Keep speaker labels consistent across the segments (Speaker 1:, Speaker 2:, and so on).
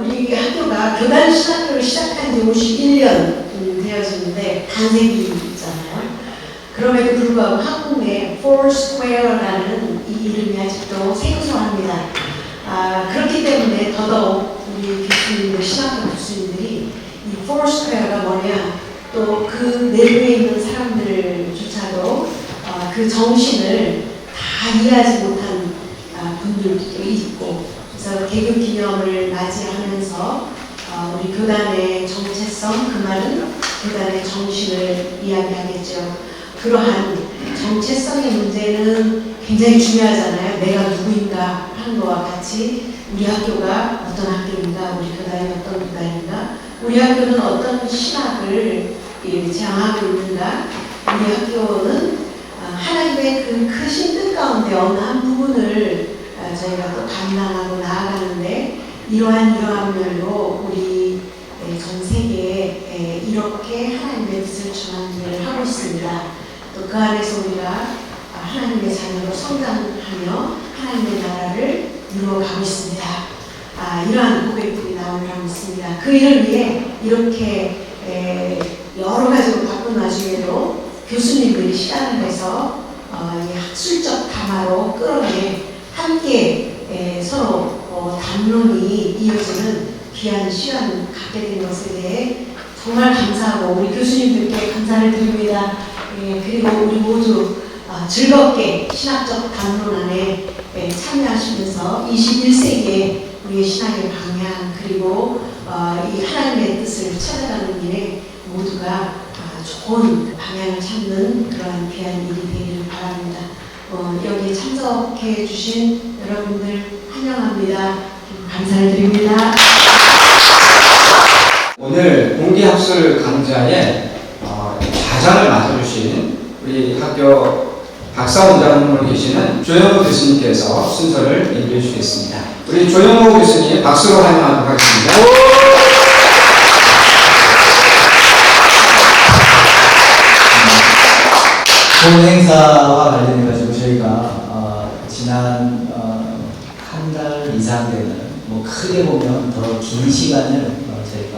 Speaker 1: 우리 학교가 교단 신학교를 시작한 지 51년 되어지는데 단색이잖아요. 그럼에도 불구하고 한국 내 Foursquare라는 이 이름이 아직도 생소합니다. 그렇기 때문에 더더욱 우리 교수님들, 신학교 교수님들이 이 Foursquare가 뭐냐, 또 그 내부에 있는 사람들조차도 그 정신을 다 이해하지 못한 분들도 있고, 그래서 개교 기념을 맞이하면서 우리 교단의 정체성, 그 말은 교단의 정신을 이야기하겠죠. 그러한 정체성의 문제는 굉장히 중요하잖아요. 내가 누구인가 하는 것과 같이 우리 학교가 어떤 학교인가, 우리 교단이 어떤 교단인가, 우리 학교는 어떤 신학을 지향하고 있는가, 우리 학교는 하나님의 그 크신 뜻 가운데 어느 한 부분을 저희가 또 감당하고 나아가는데, 이러한 면로 우리 전 세계에 이렇게 하나님의 뜻을 전하는 일을 하고 있습니다. 또 그 안에서 우리가 하나님의 자녀로 성장하며 하나님의 나라를 이루어가고 있습니다. 이러한 고백들이 나오리라고 믿습니다. 그 일을 위해 이렇게 여러 가지로 바쁜 와중에도 교수님들이 시간을 내서 학술적 담화로 끌어내 함께 서로 담론이 이어지는 귀한 시간을 갖게 된 것에 대해 정말 감사하고 우리 교수님들께 감사를 드립니다. 그리고 우리 모두 즐겁게 신학적 담론 안에 참여하시면서 21세기에 우리의 신앙의 방향, 그리고 이 하나님의 뜻을 찾아가는 길에 모두가 좋은 방향을 찾는 그러한 귀한 일이 되기를 바랍니다. 여기 참석해 주신 여러분들 환영합니다. 감사를 드립니다.
Speaker 2: 오늘 공개학술 강좌에 좌장을 맡아주신 우리 학교 박사원장으로 계시는 조영호 교수님께서 순서를 얘기해 주시겠습니다. 우리 조영호 교수님 박수로 환영하도록 하겠습니다.
Speaker 3: 본 행사와 관련해가지고 저희가 지난 한 달 이상 되는, 크게 보면 더 긴 시간을 저희가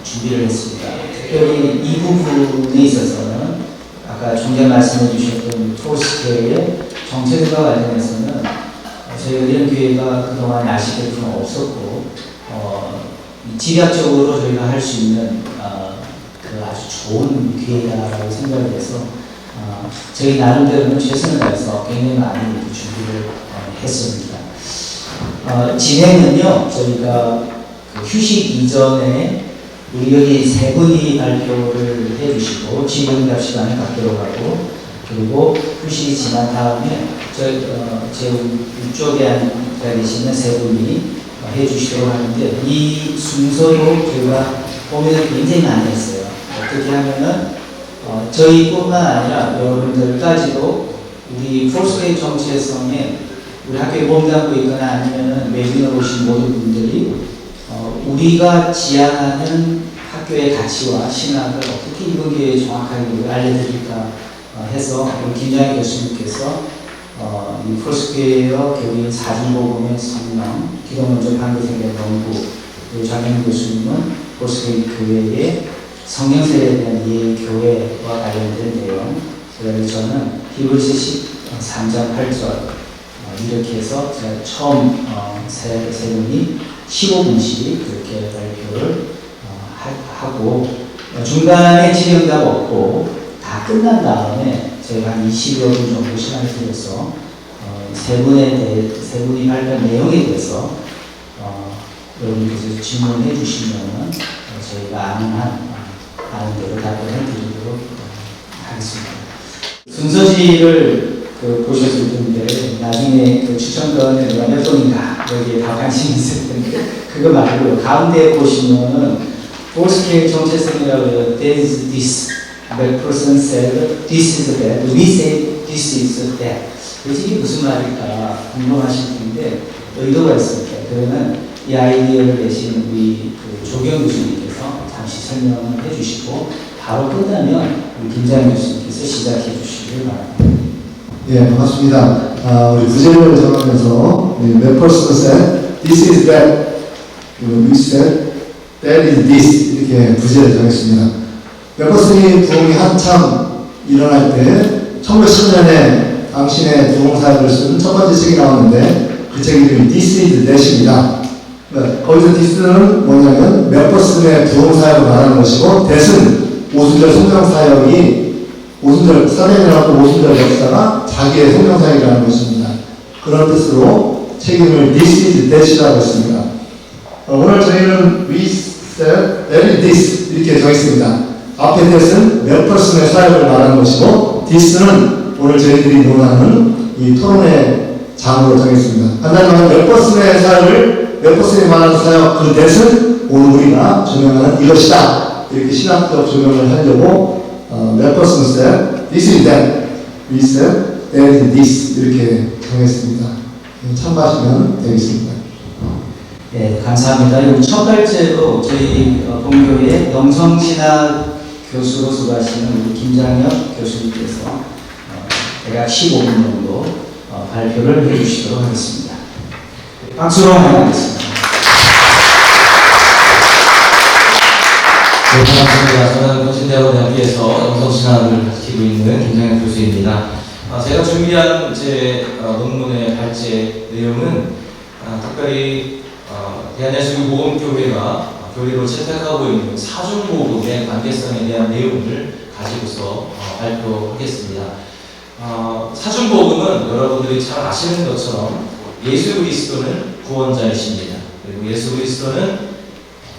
Speaker 3: 준비를 했습니다. 특별히 이 부분에 있어서는 아까 중간 말씀해 주셨던 Foursquare의 정체성과 관련해서는 저희가 이런 기회가 그동안 아시겠지만 없었고, 지략적으로 저희가 할 수 있는 그 아주 좋은 기회다라고 생각을 해서 저희 나름대로는 최선을 다해서 굉장히 많이 준비를 했습니다. 진행은요, 저희가 그 휴식 이전에 우리 여기 세 분이 발표를 해주시고 질의응답 시간을 갖도록 하고, 그리고 휴식이 지난 다음에 제 위쪽에 앉아 계시는 세 분이 해주시도록 하는데, 이 순서로 저희가 고민을 굉장히 많이 했어요. 어떻게 하면은 저희뿐만 아니라 여러분들까지도 우리 Foursquare 정체성에 우리 학교에 몸담고 있거나 아니면은 외국인으로 오신 모든 분들이 우리가 지향하는 학교의 가치와 신학을 어떻게 이번 기회에 정확하게 알려드릴까 해서 우리 김장희 교수님께서 이 Foursquare 교인 사중복음의 성령, 기독론적 반대세계 연구, 그리고 장현 교수님은 Foursquare 교회의 성령세례에 대한 이해 교회와 관련된 내용, 그다음에 저는 히브리서 13장 8절 이렇게 해서 제가 처음 세 분이 15분씩 그렇게 발표를 하고, 중간에 질의응답 없고 다 끝난 다음에 저희가 한 20여 분 정도 시간을 들여서 세 분이 발표한 내용에 대해서 여러분께서 질문해 주시면은 저희가 아는 대로 답변을 드리도록 하겠습니다. 순서지를 보셨을 텐데, 나중에 추천권에 누가 몇 번인가 여기에 다 관심이 있을 텐데, 그거 말고 가운데 보시면은 Foursquare 정체성이라고 해요. There is this, that person said, this is that, we say this is that. 그래서 이게 무슨 말일까 궁금하실 텐데 의도가 있습니다. 그러면 이 아이디어를 내신 우리 조경 교수님께서 잠시 설명을 해주시고 바로 끝나면 우리 김장희 교수님께서 시작해 주시길 바랍니다.
Speaker 4: 예, 반갑습니다. 우리 부제를 정하면서 몇 퍼센트 said, this is that, 그리고 we said that is this 이렇게 부제를 정했습니다. 멤버스님 부흥이 한참 일어날 때 1910년에 당신의 부흥사역을 쓴 첫 번째 책이 나왔는데 그 책 이름이 This is That입니다. 거기서 this는 뭐냐면 멤버스님의 부흥사역을 말하는 것이고 that은 오순절 성경사역이 오순절 사도행전하고 오순절 역사가 자기의 성경사역이라는 것입니다. 그런 뜻으로 책 이름을 This is That이라고 했습니다. 오늘 저희는 we said that is this 이렇게 정했습니다. 앞에 that은 멤버스님의 사역을 말하는 것이고 this는 오늘 저희들이 논하는 이 토론의 장으로 정했습니다. 간단히 말하면 멤버스님의 사역을 멤버스님이 말하는 사역 그 that은 오늘 우리가 조명하는 이것이다. 이렇게 신학적 조명을 하려고 멤버스는 said this is that, we said that is this 이렇게 정했습니다. 참고하시면 되겠습니다.
Speaker 3: 네, 감사합니다. 우리 첫 발제로 저희 본교의 영성신학 교수로 수고하시는 우리 김장혁 교수님께서 대략 15분 정도 발표를 해주시도록 하겠습니다. 박수로 환영하겠습니다.
Speaker 5: 네, 반갑습니다. 저는 건신대학원대학교에서 영성신학을 가르치고 있는 김장혁 교수입니다. 제가 준비한 제 논문의 발제 내용은 특별히 대한예수교복음교회가 교리로 채택하고 있는 사중복음의 관계성에 대한 내용을 가지고서 발표하겠습니다. 사중복음은 여러분들이 잘 아시는 것처럼 예수 그리스도는 구원자이십니다. 그리고 예수 그리스도는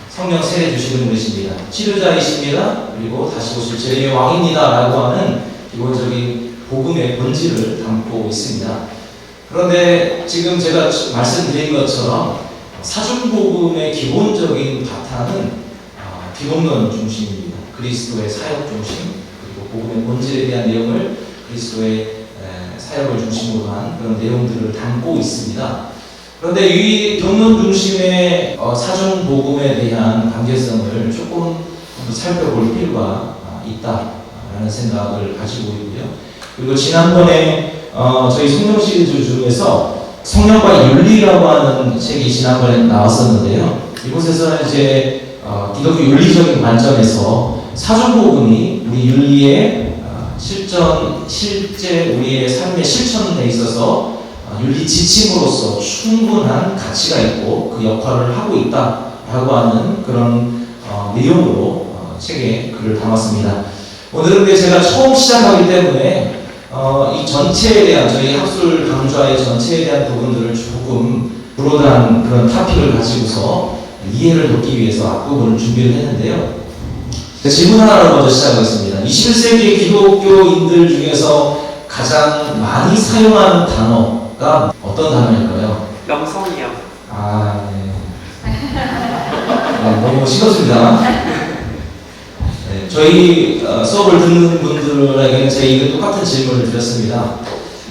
Speaker 5: 성령 세례 주시는 분이십니다. 치료자이십니다. 그리고 다시 오실 죄의 왕입니다. 라고 하는 기본적인 복음의 본질을 담고 있습니다. 그런데 지금 제가 말씀드린 것처럼 사중복음의 기본적인 바탕은 기독론 중심입니다. 그리스도의 사역 중심, 그리고 복음의 본질에 대한 내용을 그리스도의 사역을 중심으로 한 그런 내용들을 담고 있습니다. 그런데 이 기독론 중심의 사중복음에 대한 관계성을 조금 살펴볼 필요가 있다라는 생각을 가지고 있고요. 그리고 지난번에 저희 성령 시리즈 중에서 성령과 윤리라고 하는 책이 지난번에 나왔었는데요. 이곳에서는 이제 기독교 윤리적인 관점에서 사중복음이 우리 윤리의 실제 우리의 삶의 실천에 있어서 윤리 지침으로서 충분한 가치가 있고 그 역할을 하고 있다라고 하는 그런 내용으로 책에 글을 담았습니다. 오늘은 제가 처음 시작하기 때문에 이 전체에 대한 저희 학술 강좌의 전체에 대한 부분들을 조금 브로드한 그런 토픽을 가지고서 이해를 돕기 위해서 앞부분을 준비를 했는데요. 질문 하나로 먼저 시작하겠습니다. 21세기 기독교인들 중에서 가장 많이 사용하는 단어가 어떤 단어일까요?
Speaker 6: 영성이요.
Speaker 5: 네, 너무 싫어집니다. 네, 저희 수업을 듣는 분들에게는 제가 똑같은 질문을 드렸습니다.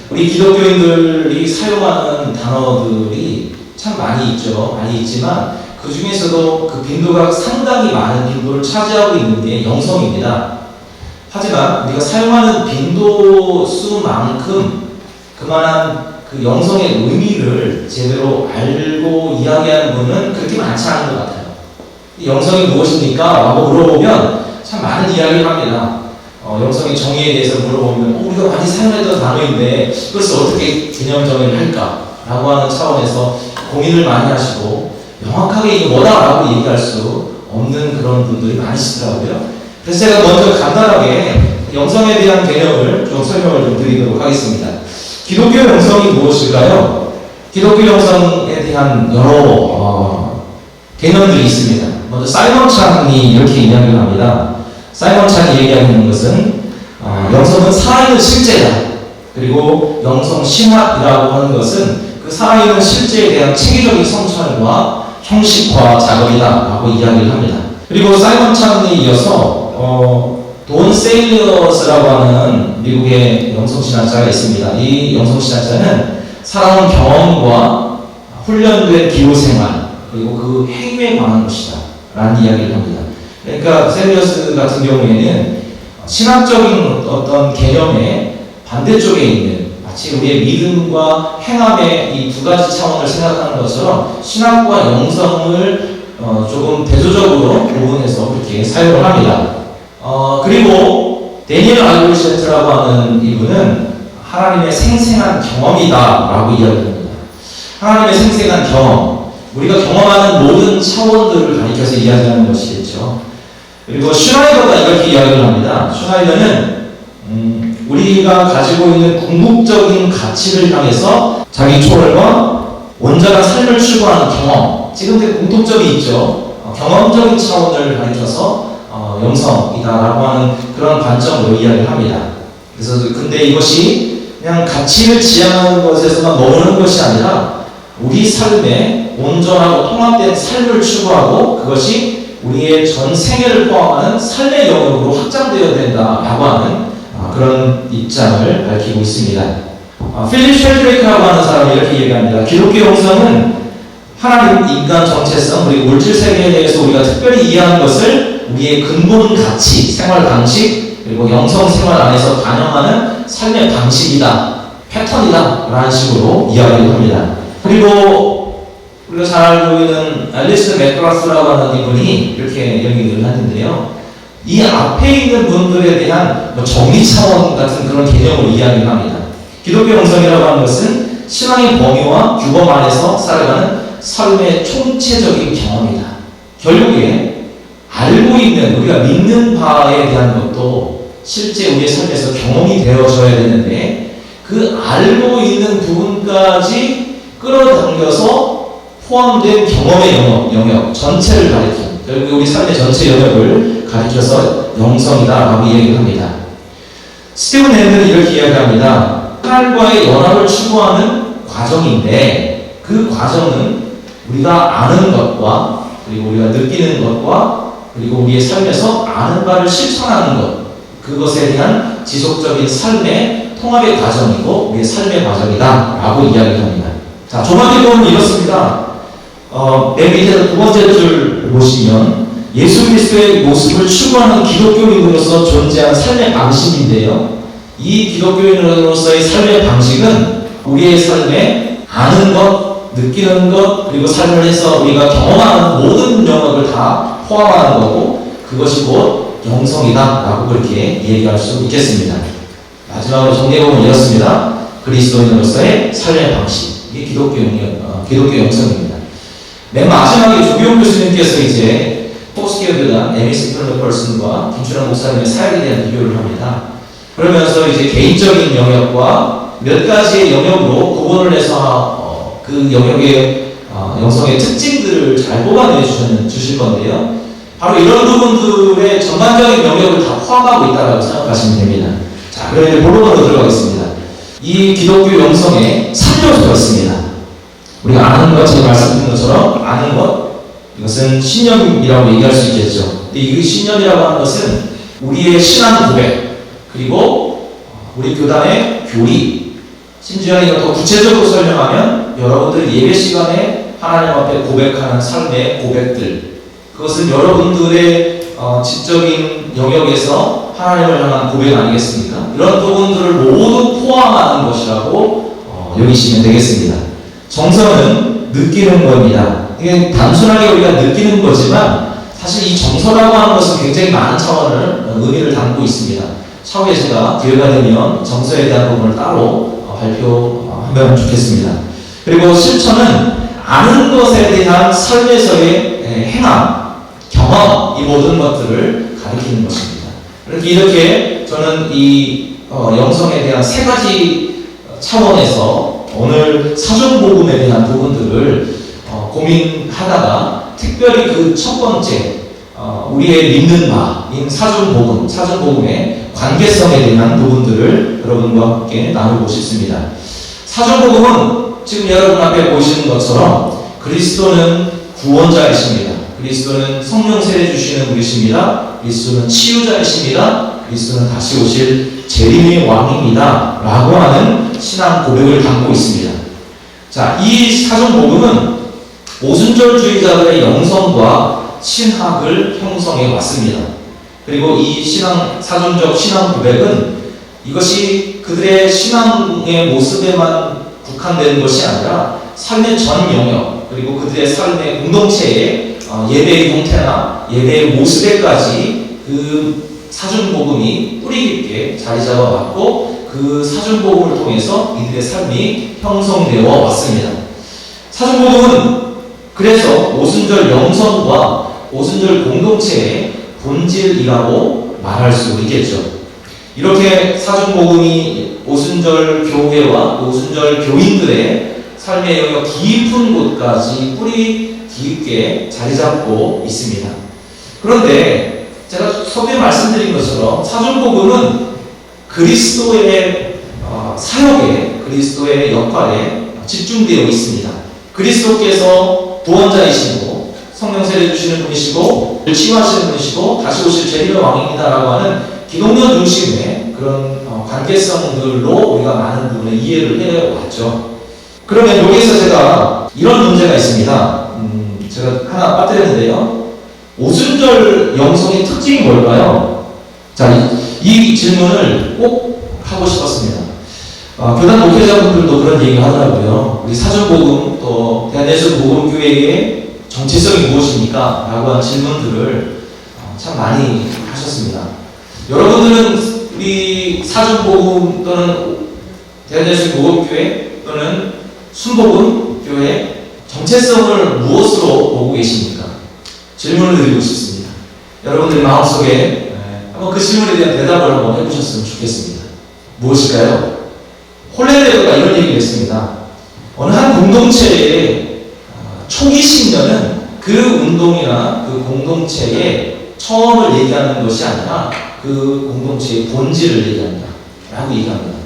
Speaker 5: 우리 기독교인들이 사용하는 단어들이 참 많이 있죠. 많이 있지만 그 중에서도 그 빈도가 상당히 많은 빈도를 차지하고 있는 게 영성입니다. 하지만 우리가 사용하는 빈도 수만큼 그만한 그 영성의 의미를 제대로 알고 이야기하는 분은 그렇게 많지 않은 것 같아요. 영성이 무엇입니까? 라고 물어보면 참 많은 이야기를 합니다. 영성의 정의에 대해서 물어보면 우리가 많이 사용했던 단어인데 그것을 어떻게 개념 정의를 할까? 라고 하는 차원에서 고민을 많이 하시고 명확하게 이게 뭐다라고 얘기할 수 없는 그런 분들이 많으시더라고요. 그래서 제가 먼저 간단하게 영성에 대한 개념을 좀 설명을 좀 드리도록 하겠습니다. 기독교 영성이 무엇일까요? 기독교 영성에 대한 여러 개념들이 있습니다. 먼저 사이먼 찬이 이렇게 이야기를 합니다. 사이먼 찬이 얘기하는 것은 영성은 살아있는 실제다. 그리고 영성 신학이라고 하는 것은 그 살아있는 실제에 대한 체계적인 성찰과 형식화 작업이다 라고 이야기를 합니다. 그리고 사이먼 찬에 이어서 돈 세일러스라고 하는 미국의 영성신학자가 있습니다. 이 영성신학자는 살아온 경험과 훈련된 기호생활 그리고 그 행위에 관한 것이다 라는 이야기를 합니다. 그러니까 세일러스 같은 경우에는 신학적인 어떤 개념의 반대쪽에 있는 마치 우리의 믿음과 행함의 이 두 가지 차원을 생각하는 것처럼 신학과 영성을 조금 대조적으로 구분해서 그렇게 사용을 합니다. 그리고 데니엘 알고르시트라고 하는 이분은 하나님의 생생한 경험이다라고 이야기합니다. 하나님의 생생한 경험, 우리가 경험하는 모든 차원들을 가리켜서 이야기하는 것이겠죠. 그리고 슈나이더가 이렇게 이야기를 합니다. 슈나이더는 우리가 가지고 있는 궁극적인 가치를 향해서 자기 초월과 온전한 삶을 추구하는 경험, 지금도 공통점이 있죠. 경험적인 차원을 가리켜서 영성이다라고 하는 그런 관점으로 이야기를 합니다. 그래서 근데 이것이 그냥 가치를 지향하는 것에서만 머무는 것이 아니라 우리 삶에 온전하고 통합된 삶을 추구하고 그것이 우리의 전 생애를 포함하는 삶의 영역으로 확장되어야 된다라고 하는 그런 입장을 밝히고 있습니다. 필립 쉘드레이크라고 하는 사람이 이렇게 얘기합니다. 기독교 영성은 하나님, 인간 정체성, 그리고 물질 세계에 대해서 우리가 특별히 이해하는 것을 우리의 근본 가치, 생활 방식, 그리고 영성 생활 안에서 반영하는 삶의 방식이다, 패턴이다 라는 식으로 이야기를 합니다. 그리고 우리가 잘 알고 있는 앨리스 맥그라스라고 하는 이분이 이렇게 얘기를 하는데요. 이 앞에 있는 분들에 대한 정리 차원 같은 그런 개념으로 이야기를 합니다. 기독교 영성이라고 하는 것은 신앙의 범위와 규범 안에서 살아가는 삶의 총체적인 경험이다. 결국에 알고 있는, 우리가 믿는 바에 대한 것도 실제 우리의 삶에서 경험이 되어져야 되는데 그 알고 있는 부분까지 끌어당겨서 포함된 경험의 영역 전체를 가리키는, 결국 우리 삶의 전체 영역을 가리켜서 영성이다라고 얘기를 합니다. 스티븐 핸들은 이렇게 이야기합니다. 하나님과의 연합을 추구하는 과정인데 그 과정은 우리가 아는 것과 그리고 우리가 느끼는 것과 그리고 우리의 삶에서 아는 바를 실천하는 것, 그것에 대한 지속적인 삶의 통합의 과정이고 우리의 삶의 과정이다 라고 이야기합니다. 자, 조만의 보면 이렇습니다. 맨 밑에 두 번째 줄 보시면 예수 그리스도의 모습을 추구하는 기독교인으로서 존재하는 삶의 방식인데요. 이 기독교인으로서의 삶의 방식은 우리의 삶에 아는 것, 느끼는 것, 그리고 삶을 해서 우리가 경험하는 모든 영역을 다 포함하는 거고 그것이 곧 영성이다 라고 그렇게 얘기할 수 있겠습니다. 마지막으로 정리해보면 이렇습니다. 그리스도인으로서의 삶의 방식, 이게 기독교 영성입니다. 맨 마지막에 조기용 교수님께서 이제 포스트기어드란 에미스 플러펄슨과 김춘환 목사님의 사역에 대한 비교를 합니다. 그러면서 이제 개인적인 영역과 몇 가지의 영역으로 구분을 해서 그 영역의 영성의 특징들을 잘 뽑아내 주실 건데요. 바로 이런 부분들의 전반적인 영역을 다 포함하고 있다고 생각하시면 됩니다. 자, 그럼 이제 본론으로 들어가겠습니다. 이 기독교 영성에 3요소가 있습니다. 우리가 아는 것, 제가 말씀드린 것처럼 아는 것, 이것은 신념이라고 얘기할 수 있겠죠. 근데 이 신념이라고 하는 것은 우리의 신앙 고백, 그리고 우리 교단의 교리, 심지어 이걸 더 구체적으로 설명하면 여러분들 예배 시간에 하나님 앞에 고백하는 삶의 고백들, 그것은 여러분들의 지적인 영역에서 하나님을 향한 고백 아니겠습니까? 이런 부분들을 모두 포함하는 것이라고 여기시면 되겠습니다. 정서는 느끼는 겁니다. 이게 단순하게 우리가 느끼는 거지만 사실 이 정서라고 하는 것은 굉장히 많은 차원을 의미를 담고 있습니다. 차후에 제가 기회가 되면 정서에 대한 부분을 따로 발표하면 좋겠습니다. 그리고 실천은 아는 것에 대한 삶에서의 행함, 경험, 이 모든 것들을 가리키는 것입니다. 이렇게 저는 이 영성에 대한 세 가지 차원에서 오늘 사전복음에 대한 부분들을 고민하다가 특별히 그 첫 번째 우리의 믿는 바인 사전복음의 관계성에 대한 부분들을 여러분과 함께 나누고 싶습니다. 사전복음은 지금 여러분 앞에 보시는 것처럼 그리스도는 구원자이십니다. 그리스도는 성령 세례 주시는 분이십니다. 그리스도는 치유자이십니다. 그리스도는 다시 오실 재림의 왕입니다. 라고 하는 신앙 고백을 담고 있습니다. 자, 이 사전복음은 오순절주의자들의 영성과 신학을 형성해 왔습니다. 그리고 이 사전적 신앙 고백은 이것이 그들의 신앙의 모습에만 국한되는 것이 아니라 삶의 전 영역, 그리고 그들의 삶의 공동체에 예배의 형태나 예배의 모습에까지 그 사준복음이 뿌리 깊게 자리 잡아왔고 그 사준복음을 통해서 이들의 삶이 형성되어 왔습니다. 사준복음은 그래서 오순절 영성과 오순절 공동체의 본질이라고 말할 수 있겠죠. 이렇게 사준복음이 오순절 교회와 오순절 교인들의 삶의 영역 깊은 곳까지 뿌리 깊게 자리 잡고 있습니다. 그런데 제가 처음에 말씀드린 것처럼 사준복음은 그리스도의 사역에, 그리스도의 역할에 집중되어 있습니다. 그리스도께서 구원자이시고 성령 세례 주시는 분이시고 치유하시는 분이시고 다시 오실 재림의 왕입니다라고 하는 기독론 중심의 그런 관계성들로 우리가 많은 부분에 이해를 해왔죠. 그러면 여기서 제가 이런 문제가 있습니다. 제가 하나 빠뜨렸는데요. 오순절 영성의 특징이 뭘까요? 자, 이 질문을 꼭 하고 싶었습니다. 교단 목회자분들도 그런 얘기를 하더라고요. 우리 사준복음 또 대한예수복음교회의 정체성이 무엇입니까? 라고 하는 질문들을 참 많이 하셨습니다. 여러분들은 우리 사준복음 또는 대한예수복음교회 또는 순복음교회 정체성을 무엇으로 보고 계십니까? 질문을 드리고 싶습니다. 여러분들의 마음속에 한번 그 질문에 대한 대답을 한번 해보셨으면 좋겠습니다. 무엇일까요? 홀레데가 이런 얘기를 했습니다. 어느 한 공동체의 초기 신년은 그 운동이나 그 공동체의 처음을 얘기하는 것이 아니라 그 공동체의 본질을 얘기한다 라고 얘기합니다.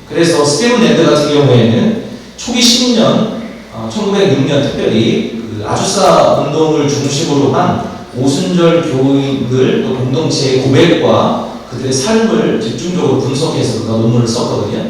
Speaker 5: 그래서 스티븐 랜드 같은 경우에는 초기 신년 1906년 특별히 그 아주사 운동을 중심으로 한 오순절 교인들 또 공동체의 고백과 그들의 삶을 집중적으로 분석해서 그가 논문을 썼거든요.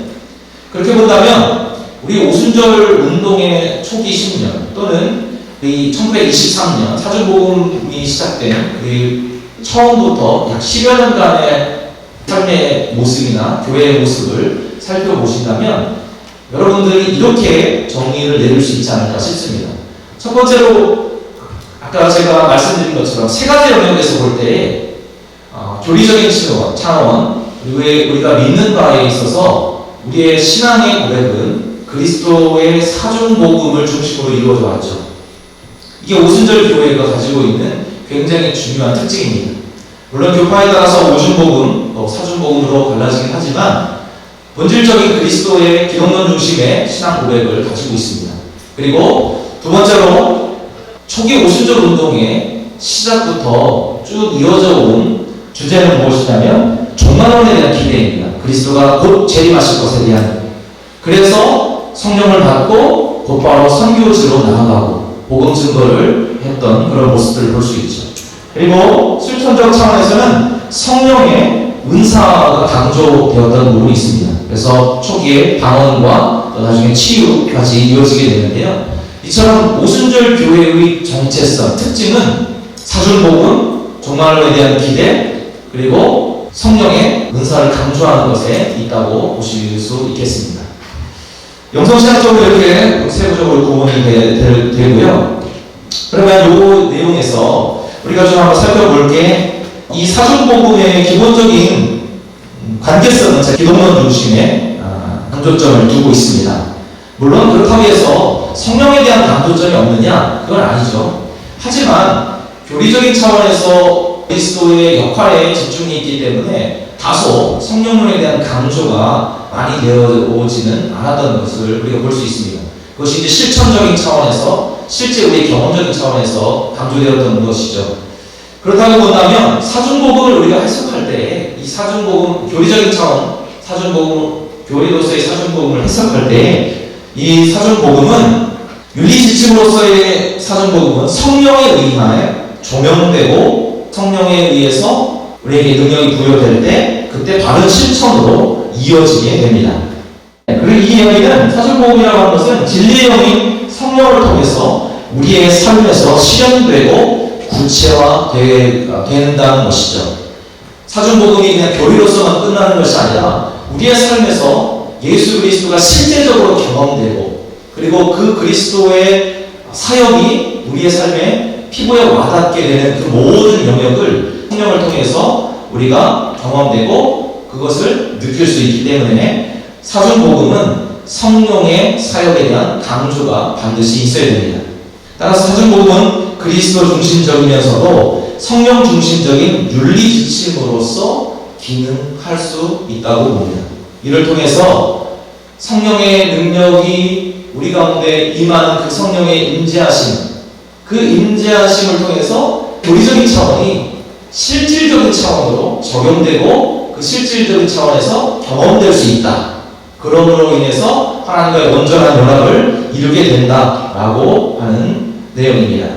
Speaker 5: 그렇게 본다면 우리 오순절 운동의 초기 10년 또는 이 1923년 사준복음이 시작된 그 처음부터 약 10여 년간의 삶의 모습이나 교회의 모습을 살펴보신다면 여러분들이 이렇게 정의를 내릴 수 있지 않을까 싶습니다. 첫 번째로 아까 제가 말씀드린 것처럼 세 가지 영역에서 볼 때 교리적인 차원 그리고 우리가 믿는 바에 있어서 우리의 신앙의 고백은 그리스도의 사준복음을 중심으로 이루어져 왔죠. 이게 오순절 교회가 가지고 있는 굉장히 중요한 특징입니다. 물론 교파에 따라서 오순복음, 사준복음으로 갈라지긴 하지만 본질적인 그리스도의 기독론 중심의 신앙 고백을 가지고 있습니다. 그리고 두 번째로 초기 오순절 운동의 시작부터 쭉 이어져 온 주제는 무엇이냐면 종말론에 대한 기대입니다. 그리스도가 곧 재림하실 것에 대한. 그래서 성령을 받고 곧바로 선교지로 나아가고 복음 증거를 했던 그런 모습들을 볼 수 있죠. 그리고 실천적 차원에서는 성령의 은사가 강조되었던 부분이 있습니다. 그래서 초기에 방언과 또 나중에 치유까지 이어지게 되는데요. 이처럼 오순절 교회의 정체성, 특징은 사준복음, 종말론에 대한 기대, 그리고 성령의 은사를 강조하는 것에 있다고 보실 수 있겠습니다. 영성신학적으로 이렇게 세부적으로 구분이 되고요. 그러면 이 내용에서 우리가 좀 한번 살펴볼 게 이 사준복음의 기본적인 관계성은 기독론 중심의 강조점을 두고 있습니다. 물론 그렇다고 해서 성령에 대한 강조점이 없느냐? 그건 아니죠. 하지만 교리적인 차원에서 그리스도의 역할에 집중이 있기 때문에 다소 성령론에 대한 강조가 많이 되어오지는 않았던 것을 우리가 볼 수 있습니다. 그것이 이제 실천적인 차원에서 실제 우리 경험적인 차원에서 강조되었던 것이죠. 그렇다고 본다면 사준복음을 우리가 해석할 때 이 사준복음 교리적인 차원 사준복음 교리로서의 사준복음을 해석할 때 이 사준복음은 윤리지침으로서의 사준복음은 성령에 의하여 조명되고 성령에 의해서 우리에게 능력이 부여될 때 그때 바른 실천으로 이어지게 됩니다. 그리고 이 이야기는 사준복음이라고 하는 것은 진리의 영인 성령을 통해서 우리의 삶에서 실현되고 구체화된다는 것이죠. 사준복음이 그냥 교리로서만 끝나는 것이 아니라 우리의 삶에서 예수 그리스도가 실제적으로 경험되고 그리고 그 그리스도의 사역이 우리의 삶에 피부에 와닿게 되는 그 모든 영역을 성령을 통해서 우리가 경험되고 그것을 느낄 수 있기 때문에 사중복음은 성령의 사역에 대한 강조가 반드시 있어야 됩니다. 따라서 사중복음은 그리스도 중심적이면서도 성령 중심적인 윤리 지침으로서 기능할 수 있다고 봅니다. 이를 통해서 성령의 능력이 우리 가운데 임하는 그 성령의 임재하심, 그 임재하심을 통해서 교리적인 차원이 실질적인 차원으로 적용되고 그 실질적인 차원에서 경험될 수 있다. 그러므로 인해서 하나님과의 온전한 연합을 이루게 된다라고 하는 내용입니다.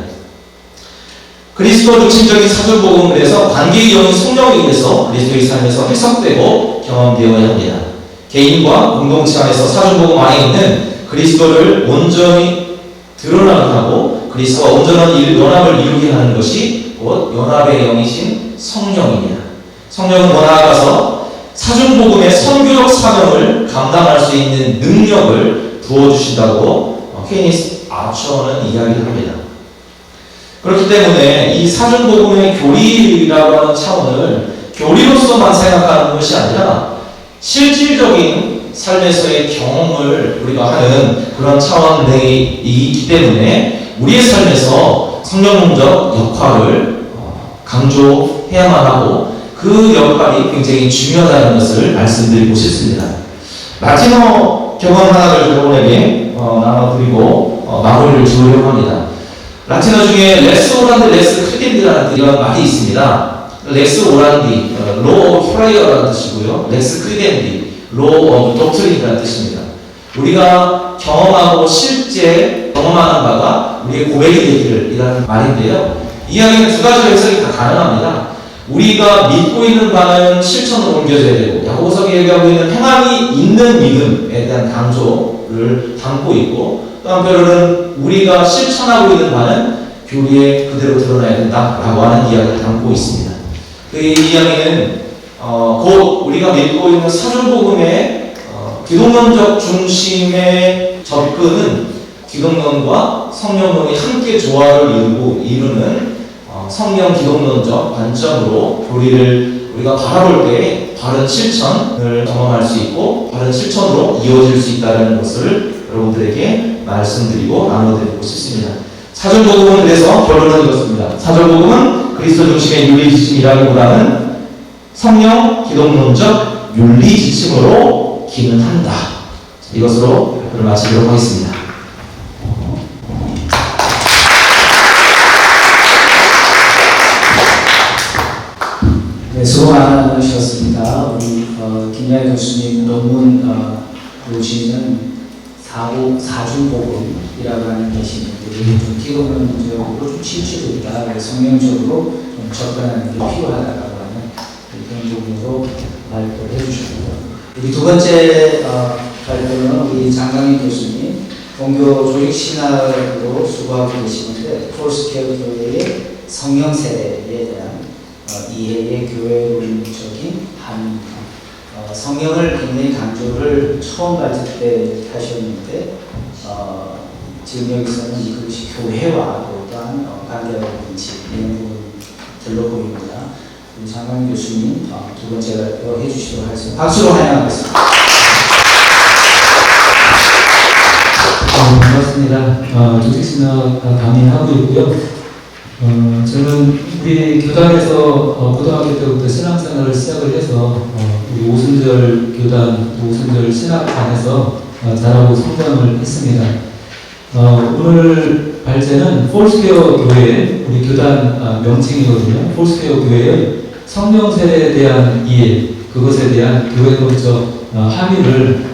Speaker 5: 그리스도 중심적인 사절복음을 해서 관계의 영이 성령에 의해서 그리스도의 삶에서 해석되고 경험되어야 합니다. 개인과 공동체 안에서 사절복음 안에 있는 그리스도를 온전히 드러나게 하고 그리스도와 온전한 연합을 이루게 하는 것이 곧 연합의 영이신 성령입니다. 성령은 더 나아가서 사중복음의 선교적 사명을 감당할 수 있는 능력을 부어주신다고 케니스 아처는 이야기를 합니다. 그렇기 때문에 이 사중복음의 교리라고 하는 차원을 교리로서만 생각하는 것이 아니라 실질적인 삶에서의 경험을 우리가 하는 그런 차원이기 때문에 우리의 삶에서 성령적 역할을 강조해야만 하고 그 역할이 굉장히 중요하다는 것을 말씀드리고 싶습니다. 라틴어 경험 하나를 여러분에게 나눠드리고 마무리를 지으려고 합니다. 라틴어 중에 레스 오란디 레스 크리덴디라는 이런 말이 있습니다. 레스 오란디, 로 프라이어라는 뜻이고요. 레스 크리덴디, 로 오브 독트린이라는 뜻입니다. 우리가 경험하고 실제 경험하는 바가 우리의 고백이 되기를 이라는 말인데요. 이 이야기는 두 가지로 해석이 다 가능합니다. 우리가 믿고 있는 바는 실천으로 옮겨져야 되고 야고보서가 얘기하고 있는 행함이 있는 믿음에 대한 강조를 담고 있고 또 한편으로는 우리가 실천하고 있는 바는 교리에 그대로 드러나야 된다라고 하는 이야기를 담고 있습니다. 그 이야기는 곧 우리가 믿고 있는 사중복음의 기독론적 중심의 접근은 기독론과 성령론이 함께 조화를 이루는 성령 기독론적 관점으로 교리를 우리가 바라볼 때 바른 실천을 경험할 수 있고 바른 실천으로 이어질 수 있다는 것을 여러분들에게 말씀드리고 나눠드리고 싶습니다. 사절복음은 그래서 결론은 이렇습니다. 사절복음은 그리스도 중심의 윤리 지침이라기보다는 성령 기독론적 윤리 지침으로 기능한다. 이것으로 발표를 마치도록 하겠습니다.
Speaker 3: 네, 수고 많으셨습니다. 우리 김야희 교수님 논문 요지는 사중복음이라고 하는 계시는데 좀 기독론적으로 좀 치우치다 성령적으로 좀 접근하는 게 필요하다라고 하는 그런 부분으로 발표를 해주셨고요. 우리 두 번째 발표는 우리 장강희 교수님 종교 조직신학으로 수고하고 계시는데 폴스케어 교회의 성령 세대에 대한 이해의 교회론적인 함입니다. 성령을 굉장히 강조를 처음 가질 때 하셨는데 지금 여기서는 이것이 교회와 어떠한 관계가 있는지 이런 부분들로 보입니다. 우리 장강 교수님 두 번째 발표 해주시도록 하겠습니다. 박수로 환영하겠습니다.
Speaker 6: 반갑습니다. 조직신학 강의하고 있고요. 저는 우리 교단에서 고등학교 때부터 신앙생활을 시작을 해서 우리 오순절 교단, 오순절 신학관에서 자라고 성장을 했습니다. 오늘 발제는 폴스케어 교회, 우리 교단 명칭이거든요. 폴스케어 교회의 성령 세대에 대한 이해, 그것에 대한 교회론적 함의를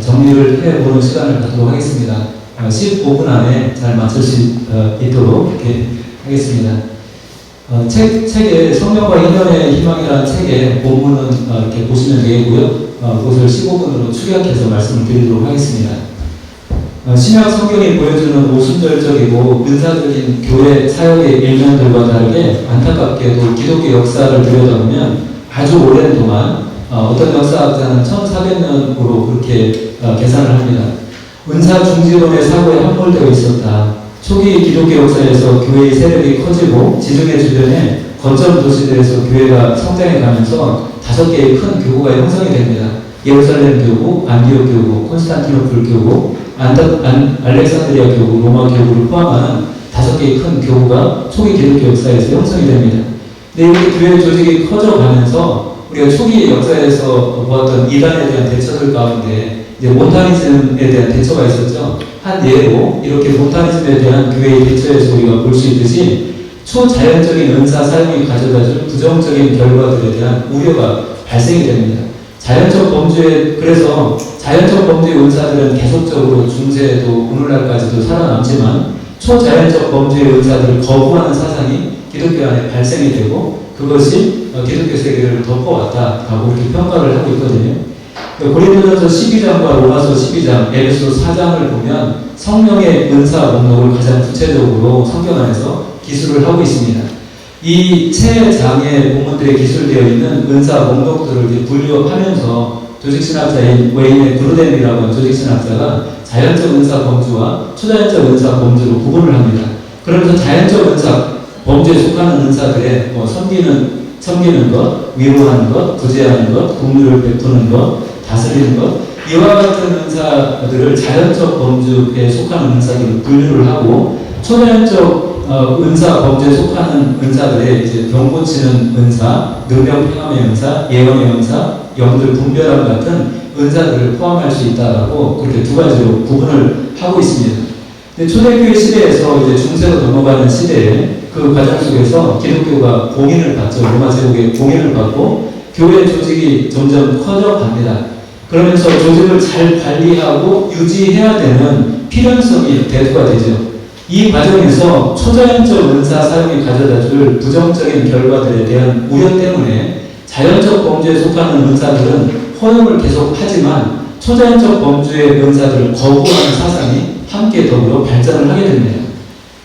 Speaker 6: 정리를 해보는 시간을 갖도록 하겠습니다. 15분 안에 잘 마칠 수 있도록 이렇게 하겠습니다. 책에 성령과 인연의 희망이라는 책의 본문은 이렇게 보시면 되겠고요. 그것을 15분으로 축약해서 말씀을 드리도록 하겠습니다. 신약 성경이 보여주는 오순절적이고 은사적인 교회 사역의 일면들과 다르게 안타깝게도 기독교 역사를 들여다보면 아주 오랜 동안 어떤 역사학자는 1400년으로 그렇게 계산을 합니다. 은사 중지론의 사고에 함몰되어 있었다. 초기 기독교 역사에서 교회의 세력이 커지고 지중해 주변의 거점 도시들에서 교회가 성장해 가면서 5개의 큰 교구가 형성이 됩니다. 예루살렘 교구, 안디옥 교구, 콘스탄티노플 교구, 알렉산드리아 교구, 로마 교구를 포함한 5개의 큰 교구가 초기 기독교 역사에서 형성이 됩니다. 근데 이렇게 교회 조직이 커져가면서 우리가 초기 역사에서 보았던 이단에 대한 대처들 가운데 이제 몬타니즘에 대한 대처가 있었죠. 한 예로 이렇게 몬타니즘에 대한 교회의 대처에서 우리가 볼 수 있듯이 초자연적인 은사 사용이 가져다줄 부정적인 결과들에 대한 우려가 발생이 됩니다. 그래서 자연적 범죄의 은사들은 계속적으로 중세에도 오늘날까지도 살아남지만 초자연적 범죄의 은사들을 거부하는 사상이 기독교 안에 발생이 되고 그것이 기독교 세계를 덮어왔다라고 이렇게 평가를 하고 있거든요. 고린도전서 12장과 로마서 12장, 에베소 4장을 보면 성령의 은사 목록을 가장 구체적으로 성경 안에서 기술을 하고 있습니다. 이 세 장의 본문들에 기술되어 있는 은사 목록들을 이제 분류하면서 조직신학자인 웨인의 그루뎀이라고 하는 조직신학자가 자연적 은사 범주와 초자연적 은사 범주로 구분을 합니다. 그러면서 자연적 은사 범주에 속하는 은사들의 섬기는 것, 위로하는 것, 구제하는 것, 긍휼을 베푸는 것, 다스리는 것, 이와 같은 은사들을 자연적 범주에 속하는 은사들을 분류를 하고 초자연적 은사 범주에 속하는 은사들의 이제 병 고치는 은사, 능력 행함의 은사, 예언의 은사, 영들 분별함 같은 은사들을 포함할 수 있다라고 그렇게 두 가지로 구분을 하고 있습니다. 근데 초대교회 시대에서 이제 중세로 넘어가는 시대에 그 과정 속에서 기독교가 공인을 받죠. 로마 제국의 공인을 받고 교회 조직이 점점 커져갑니다. 그러면서 조직을 잘 관리하고 유지해야 되는 필연성이 대두가 되죠. 이 과정에서 초자연적 은사 사용이 가져다줄 부정적인 결과들에 대한 우려 때문에 자연적 범주에 속하는 은사들은 허용을 계속하지만 초자연적 범주의 은사들을 거부하는 사상이 함께 더불어 발전을 하게 됩니다.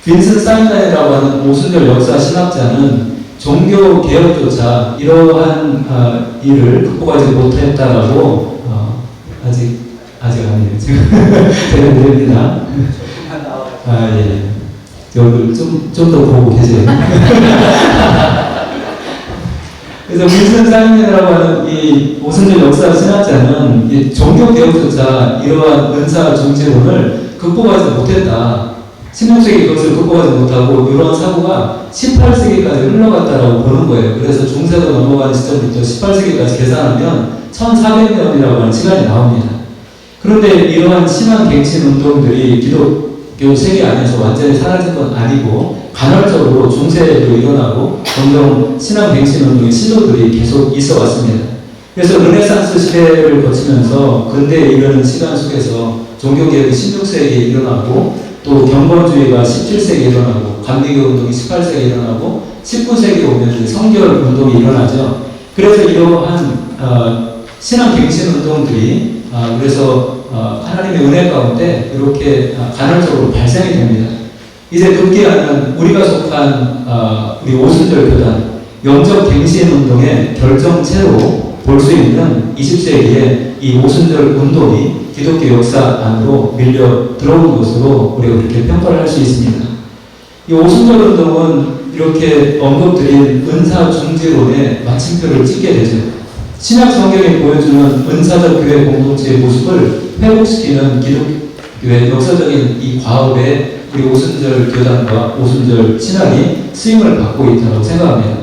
Speaker 6: 빈슨 사인단이라고 하는 오순절 역사 신학자는 종교 개혁조차 이러한 일을 극복하지 못했다라고 아직 아니에요. 지금 대답드립니다. 예. 얼굴 좀 더 보고 계세요. 그래서 빈슨 사인단이라고 하는 이 오순절 역사 신학자는 이 종교 개혁조차 이러한 은사 중재론을 극복하지 못했다. 16세기 그것을 극복하지 못하고 이런 사고가 18세기까지 흘러갔다라고 보는 거예요. 그래서 중세로 넘어가는 시점부터 18세기까지 계산하면 1400년이라고 하는 시간이 나옵니다. 그런데 이러한 신앙 갱신 운동들이 기독교 세계 안에서 완전히 사라진 건 아니고 간헐적으로 중세에도 일어나고 종종 신앙 갱신 운동의 시도들이 계속 있어 왔습니다. 그래서 르네상스 시대를 거치면서 근대에 이르는 시간 속에서 종교개혁이 16세기에 일어나고 또 경건주의가 17세기에 일어나고 감리교 운동이 18세기에 일어나고 19세기에 오면 성결 운동이 일어나죠. 그래서 이러한 신앙 갱신 운동들이 그래서 하나님의 은혜 가운데 이렇게 간헐적으로 발생이 됩니다. 이제 급기야는 우리가 속한 우리 오순절 교단 영적 갱신 운동의 결정체로 볼 수 있는 20세기에 이 오순절 운동이 기독교 역사 안으로 밀려 들어온 것으로 우리가 그렇게 평가를 할 수 있습니다. 이 오순절 운동은 이렇게 언급드린 은사 중재론의 마침표를 찍게 되죠. 신약 성경이 보여주는 은사적 교회 공동체의 모습을 회복시키는 기독교의 역사적인 이 과업에 우리 오순절 교단과 오순절 신학이 쓰임을 받고 있다고 생각합니다.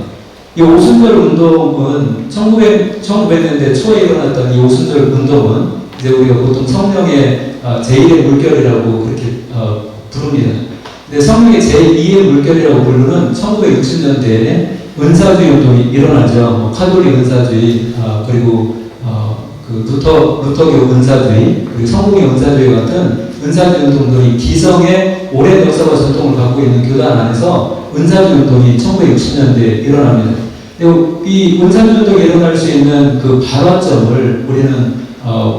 Speaker 6: 이 오순절 운동은 1900년대 초에 일어났던 이 오순절 운동은 이제 우리가 보통 성령의 제1의 물결이라고 그렇게 부릅니다. 근데 성령의 제2의 물결이라고 부르는 1960년대에 은사주의 운동이 일어나죠. 카톨릭 은사주의, 그리고 루터교 은사주의, 그리고 성공의 은사주의 같은 은사주의 운동들이 기성의 오랜 역사와 전통을 갖고 있는 교단 안에서 은사주의 운동이 1960년대에 일어납니다. 이 은사주의 운동이 일어날 수 있는 그 발화점을 우리는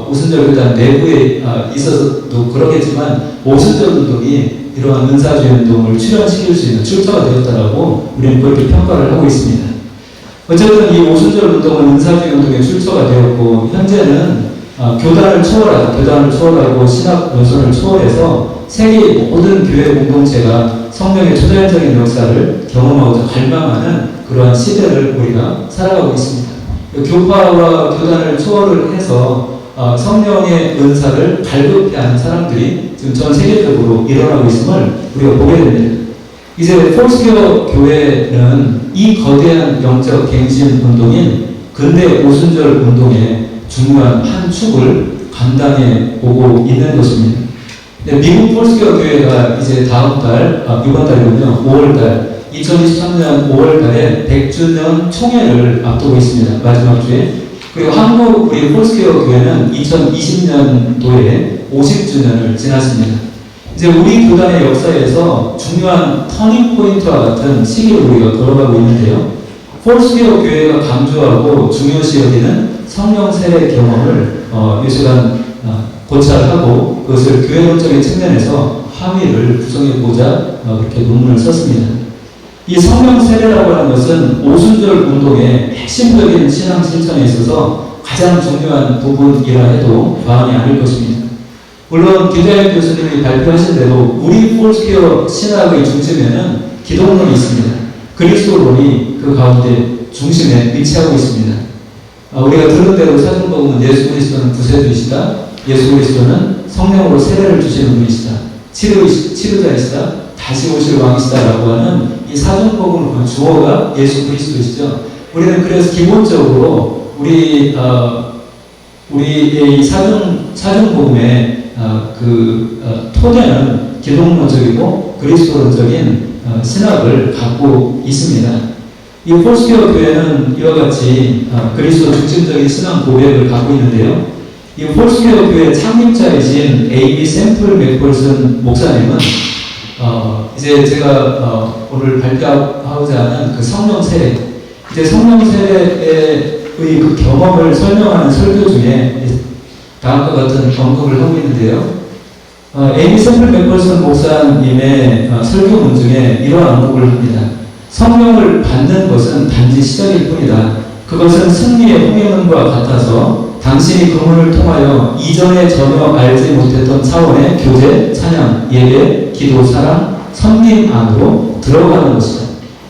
Speaker 6: 오순절 교단 내부에 있어서도 그러겠지만 오순절 운동이 이러한 은사주의 운동을 출현시킬 수 있는 출처가 되었다라고 우리는 그렇게 평가를 하고 있습니다. 어쨌든 이 오순절 운동은 은사주의 운동의 출처가 되었고 현재는 교단을 초월하고 신학 노선을 초월해서 세계 모든 교회 공동체가 성령의 초자연적인 역사를 경험하고자 갈망하는 그러한 시대를 우리가 살아가고 있습니다. 교파와 교단을 초월을 해서 성령의 은사를 갈급해하는 사람들이 지금 전 세계적으로 일어나고 있음을 우리가 보게 됩니다. 이제 폴스케어 교회는 이 거대한 영적 갱신 운동인 근대 오순절 운동의 중요한 한 축을 감당해 오고 있는 것입니다. 미국 폴스케어 교회가 이제 다음 달, 이번 달이군요, 5월달, 2023년 5월달에 100주년 총회를 앞두고 있습니다. 마지막 주에. 그리고 한국 우리 폴스케어 교회는 2020년도에 50주년을 지났습니다. 이제 우리 교단의 역사에서 중요한 터닝 포인트와 같은 시기를 우리가 걸어가고 있는데요. 폴스케어 교회가 강조하고 중요시 여기는 성령 세례 경험을 이 시간 고찰하고 그것을 교회론적인 측면에서 함의를 구성해보자 그렇게 논문을 썼습니다. 이 성령 세례라고 하는 것은 오순절 운동의 핵심적인 신앙 실천에 있어서 가장 중요한 부분이라 해도 과언이 아닐 것입니다. 물론 김자현 교수님이 발표하신 대로 우리 폴스케어 신학의 중심에는 기독론이 있습니다. 그리스도론이 그 가운데 중심에 위치하고 있습니다. 우리가 들은 대로 사전복음은 예수 그리스도는 구세주이시다. 예수 그리스도는 성령으로 세례를 주시는 분이시다. 치료자이시다. 다시 오실 왕이시다라고 하는 이 사전복음을 보면 주어가 예수 그리스도이시죠. 우리는 그래서 기본적으로 우리의 이 사전복음의 토대는 기독론적이고 그리스도론적인 신학을 갖고 있습니다. 이 폴스케어 교회는 이와 같이 그리스도 중심적인 신앙 고백을 갖고 있는데요. 이 폴스케어 교회 창립자이신 에이미 샘플 맥펄슨 목사님은 이제 제가 오늘 발표하고자 하는 그 성령 세례, 이제 성령 세례의 그 경험을 설명하는 설교 중에 다음과 같은 언급을 하고 있는데요. 에이미 샘플 맥펄슨 목사님의 설교문 중에 이러한 언급을 합니다. 성령을 받는 것은 단지 시작일 뿐이다. 그것은 승리의 홍해문과 같아서 당신이 그 문을 통하여 이전에 전혀 알지 못했던 차원의 교제, 찬양, 예배, 기도, 사랑, 섬김 안으로 들어가는 것이다.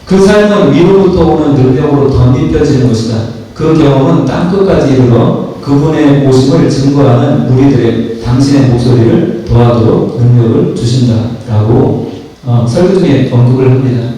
Speaker 6: 그 삶은 위로부터 오는 능력으로 덧입혀지는 것이다. 그 경험은 땅끝까지 이르러 그분의 오심을 증거하는 우리들의 당신의 목소리를 더하도록 능력을 주신다라고 설교 중에 언급을 합니다.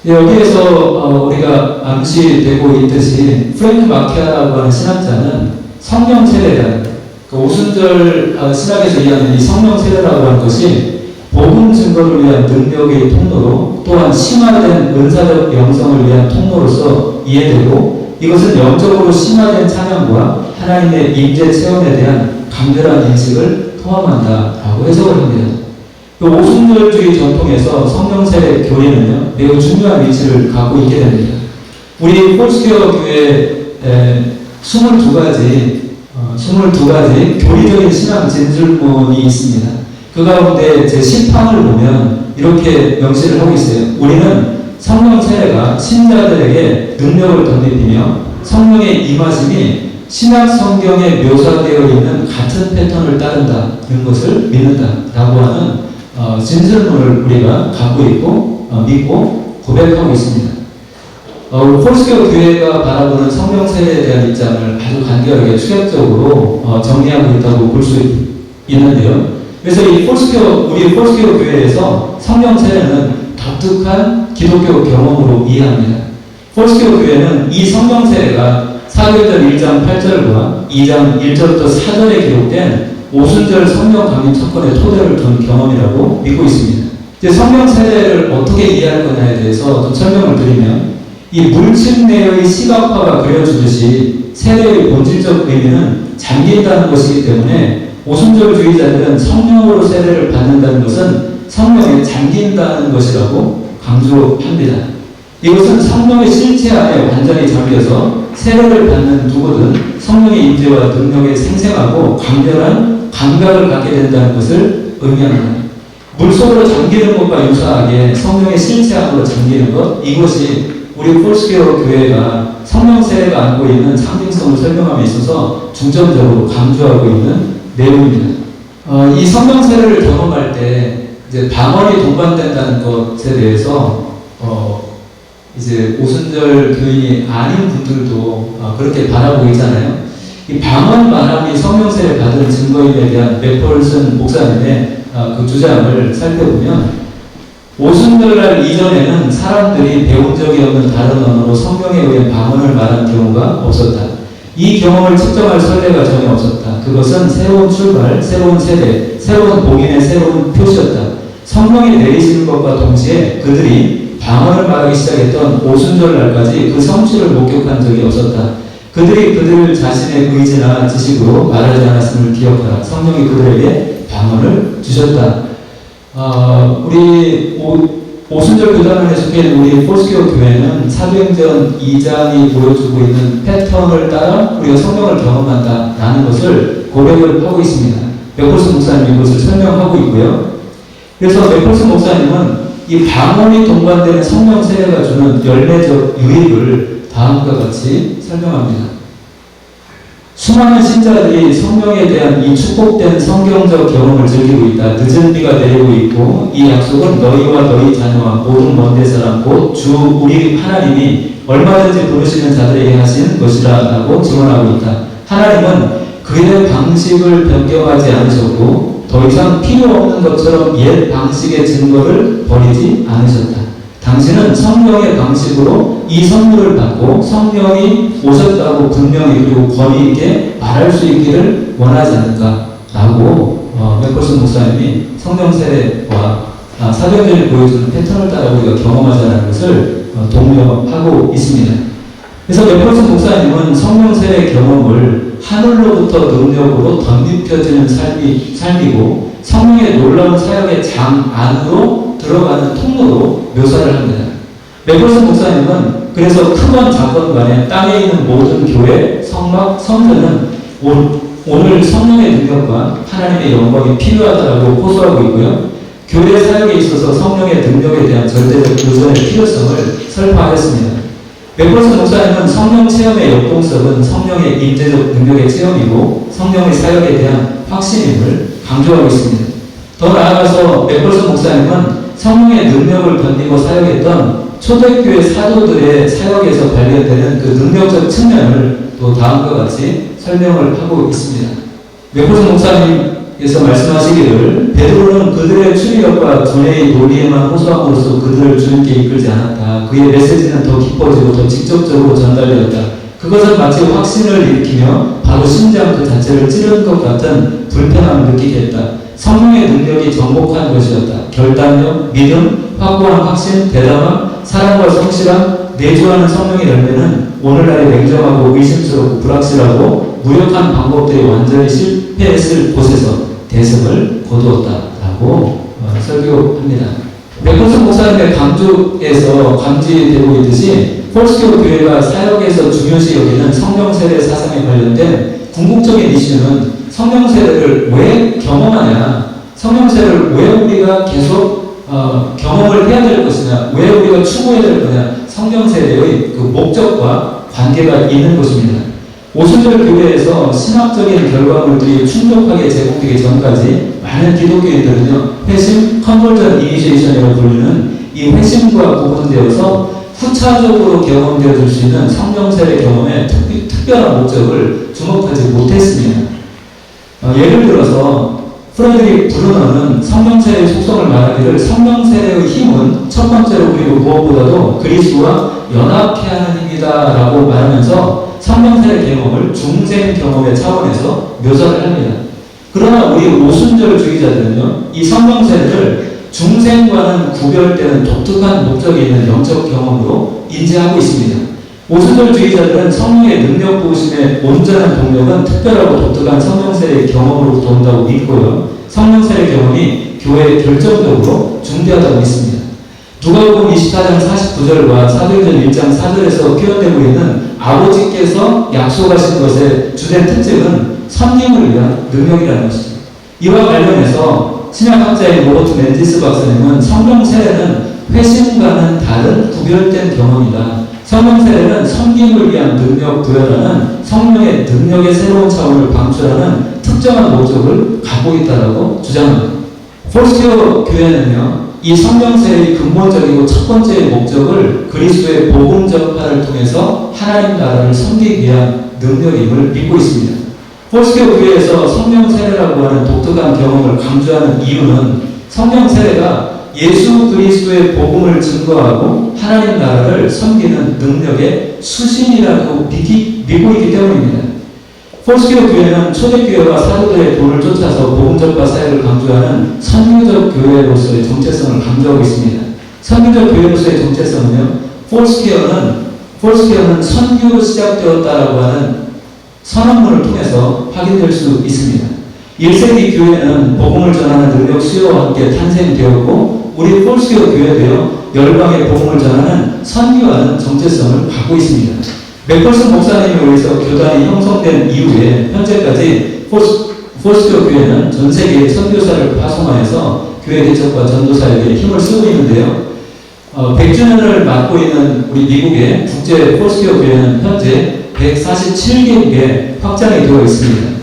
Speaker 6: 여기에서 우리가 암시되고 있듯이 프랭크 마키아라고 하는 신학자는 성령 세례라는 그 오순절 신학에서 이야기하는 이 성령 세례라고 하는 것이 복음 증거를 위한 능력의 통로로 또한 심화된 은사적 영성을 위한 통로로서 이해되고 이것은 영적으로 심화된 찬양과 하나님의 임재 체험에 대한 강렬한 인식을 포함한다라고 해석을 합니다. 오순절주의 전통에서 성령 세례 교리는요 매우 중요한 위치를 갖고 있게 됩니다. 우리 폴스케어 교회 22가지 교리적인 신앙 진술문이 있습니다. 그 가운데 제 10항을 보면 이렇게 명시를 하고 있어요. 우리는 성령 세례가 신자들에게 능력을 덧입히며 성령의 임하심이 신약 성경에 묘사되어 있는 같은 패턴을 따른다는 것을 믿는다라고 하는 진술문을 우리가 갖고 있고 믿고 고백하고 있습니다. 우리 폴스케어 교회가 바라보는 성령 세례에 대한 입장을 아주 간결하게 추격적으로 정리하고 있다고 볼 수 있는데요. 그래서 우리 폴스케어 교회에서 성령 세례는 독특한 기독교 경험으로 이해합니다. 폴스케어 교회는 이 성령 세례가 사도행전 1장 8절과 2장 1절부터 4절에 기록된 오순절 성령 강림 사건의 토대를 둔 경험이라고 믿고 있습니다. 이제 성령 세례를 어떻게 이해할 거냐에 대해서 좀 설명을 드리면 이 물침 내의 시각화가 그려주듯이 세례의 본질적 의미는 잠긴다는 것이기 때문에 오순절주의자들은 성령으로 세례를 받는다는 것은 성령에 잠긴다는 것이라고 강조합니다. 이것은 성령의 실체 안에 완전히 잠겨서 세례를 받는 누구든 성령의 임재와 능력에 생생하고 강렬한 감각을 갖게 된다는 것을 의미합니다. 물속으로 잠기는 것과 유사하게 성령의 실체 안으로 잠기는 것, 이것이 우리 폴스케어 교회가 성령 세례가 안고 있는 상징성을 설명함에 있어서 중점적으로 강조하고 있는 내용입니다. 이 성령 세례를 경험할 때 이제 방언이 동반된다는 것에 대해서 이제 오순절 교인이 아닌 분들도 그렇게 바라보고 있잖아요. 이 방언 말함이 성령 세례 받은 증거임에 대한 맥펄슨 목사님의 그 주장을 살펴보면 오순절날 이전에는 사람들이 배운 적이 없는 다른 언어로 성령에 의해 방언을 말한 경우가 없었다. 이 경험을 측정할 선례가 전혀 없었다. 그것은 새로운 출발, 새로운 세대, 새로운 복인의 새로운 표시였다. 성령이 내리시는 것과 동시에 그들이 방언을 말하기 시작했던 오순절날까지 그 성취를 목격한 적이 없었다. 그들이 그들 자신의 의지나 지식으로 말하지 않았음을 기억하라. 성령이 그들에게 방언을 주셨다. 우리 오순절 교단원에 속해 있는 우리 폴스케어 교회는 사도행전 2장이 보여주고 있는 패턴을 따라 우리가 성령을 경험한다라는 것을 고백을 하고 있습니다. 맥펄슨 목사님이 이것을 설명하고 있고요. 그래서 맥펄슨 목사님은 이 방언이 동반되는 성령 세례가 주는 열매적 유익을 다음과 같이 설명합니다. 수많은 신자들이 성령에 대한 이 축복된 성경적 경험을 즐기고 있다. 늦은 비가 내리고 있고 이 약속은 너희와 너희 자녀와 모든 먼데 사람 곧 주 우리 하나님이 얼마든지 부르시는 자들에게 하신 것이라고 증언하고 있다. 하나님은 그의 방식을 변경하지 않으셨고 더 이상 필요 없는 것처럼 옛 방식의 증거를 버리지 않으셨다. 당신은 성령의 방식으로 이 선물을 받고 성령이 오셨다고 분명히 그리고 권위 있게 말할 수 있기를 원하지 않을까라고 맥펄슨 목사님이 성령 세례와 사도행전이 보여주는 패턴을 따라 우리가 경험하자는 것을 독려하고 있습니다. 그래서 맥펄슨 목사님은 성령 세례 경험을 하늘로부터 능력으로 덧입혀지는 삶이고 성령의 놀라운 사역의 장 안으로 들어가는 통로로 묘사를 합니다. 맥펄슨 목사님은 그래서 크건 작건 간에 땅에 있는 모든 교회, 성막, 성전은 오늘 성령의 능력과 하나님의 영광이 필요하다고 호소하고 있고요. 교회 사역에 있어서 성령의 능력에 대한 절대적 도전의 필요성을 설파하였습니다. 맥펄슨 목사님은 성령 체험의 역동성은 성령의 임재적 능력의 체험이고 성령의 사역에 대한 확신임을 강조하고 있습니다. 더 나아가서 맥펄슨 목사님은 성령의 능력을 견디고 사역했던 초대교회 사도들의 사역에서 발견되는 그 능력적 측면을 또 다음과 같이 설명을 하고 있습니다. 맥펄슨 목사님께서 말씀하시기를 베드로는 그들의 추리력과 두뇌의 논리에만 호소함으로써 그들을 주님께 이끌지 않았다. 그의 메시지는 더 깊어지고 더 직접적으로 전달되었다. 그것은 마치 확신을 일으키며 바로 심장 그 자체를 찌르는 것 같은 불편함을 느끼게 했다. 성령의 능력이 정복한 것이었다. 결단력, 믿음, 확고한 확신, 대담함, 사랑과 성실함, 내주하는 성령의 열매는 오늘날의 냉정하고 의심스럽고 불확실하고 무력한 방법들이 완전히 실패했을 곳에서 대승을 거두었다라고 설교합니다. 맥펄슨 목사님의 강조에서 감지되고 있듯이 폴스케어 교회가 사역에서 중요시 여기는 성령 세례 사상에 관련된 궁극적인 이슈는 성령 세례를 왜 경험하냐, 성령 세례를 왜 우리가 계속 경험을 해야 될 것이냐, 왜 우리가 추구해야 될 거냐, 성령 세례의 그 목적과 관계가 있는 것입니다. 오순절 교회에서 신학적인 결과물들이 충족하게 제공되기 전까지 많은 기독교인들은요, 회심, 컨버전 이니시에이션이라고 불리는 이 회심과 구분되어서 후차적으로 경험되어질 수 있는 성령 세례 경험의 특별한 목적을 주목하지 못했습니다. 예를 들어서 프레드릭 브루너는 성령 세례의 속성을 말하기를 성령 세례의 힘은 첫 번째로 그리고 무엇보다도 그리스도와 연합케 하는 힘이다라고 말하면서 성령 세례 경험을 중생 경험의 차원에서 묘사를 합니다. 그러나 우리 오순절주의자들은요, 이 성령 세례를 중생과는 구별되는 독특한 목적이 있는 영적 경험으로 인지하고 있습니다. 오순절주의자들은 성령의 능력 부으심의 온전한 동력은 특별하고 독특한 성령 세례의 경험으로부터 온다고 믿고요. 성령 세례 경험이 교회에 결정적으로 중대하다고 믿습니다. 누가복음 24장 49절과 사도행전 1장 4절에서 표현되고 있는 아버지께서 약속하신 것의 주된 특징은 섬김을 위한 능력이라는 것이죠. 이와 관련해서 신약학자인 로버트 맨디스 박사님은 성령 세례는 회심과는 다른 구별된 경험이다. 성령 세례는 섬김을 위한 능력 부여라는 성령의 능력의 새로운 차원을 방출하는 특정한 목적을 갖고 있다고 주장합니다. 폴스케어 교회는요, 이 성령 세례의 근본적이고 첫 번째 목적을 그리스도의 복음 전파를 통해서 하나님 나라를 섬기기 위한 능력임을 믿고 있습니다. 폴스케어 교회에서 성령 세례라고 하는 독특한 경험을 강조하는 이유는 성령 세례가 예수 그리스도의 복음을 증거하고 하나님 나라를 섬기는 능력의 수신이라고 믿고 있기 때문입니다. 폴스케어 교회는 초대교회와 사도들의 도를 쫓아서 복음 전파 사역을 강조하는 선교적 교회로서의 정체성을 강조하고 있습니다. 선교적 교회로서의 정체성은요, 폴스케어는 선교로 시작되었다라고 하는 선언문을 통해서 확인될 수 있습니다. 1세기 교회는 복음을 전하는 능력 수요와 함께 탄생되었고, 우리 폴스케어 교회도요, 열방의 복음을 전하는 선교하는 정체성을 갖고 있습니다. 맥펄슨 목사님에 의해서 교단이 형성된 이후에 현재까지 폴스케어 교회는 전 세계에 선교사를 파송하여서 교회 개척과 전도 사역에 힘을 쓰고 있는데요. 100주년을 맞고 있는 우리 미국의 국제 폴스케어 교회는 현재 147개국에 확장이 되어 있습니다.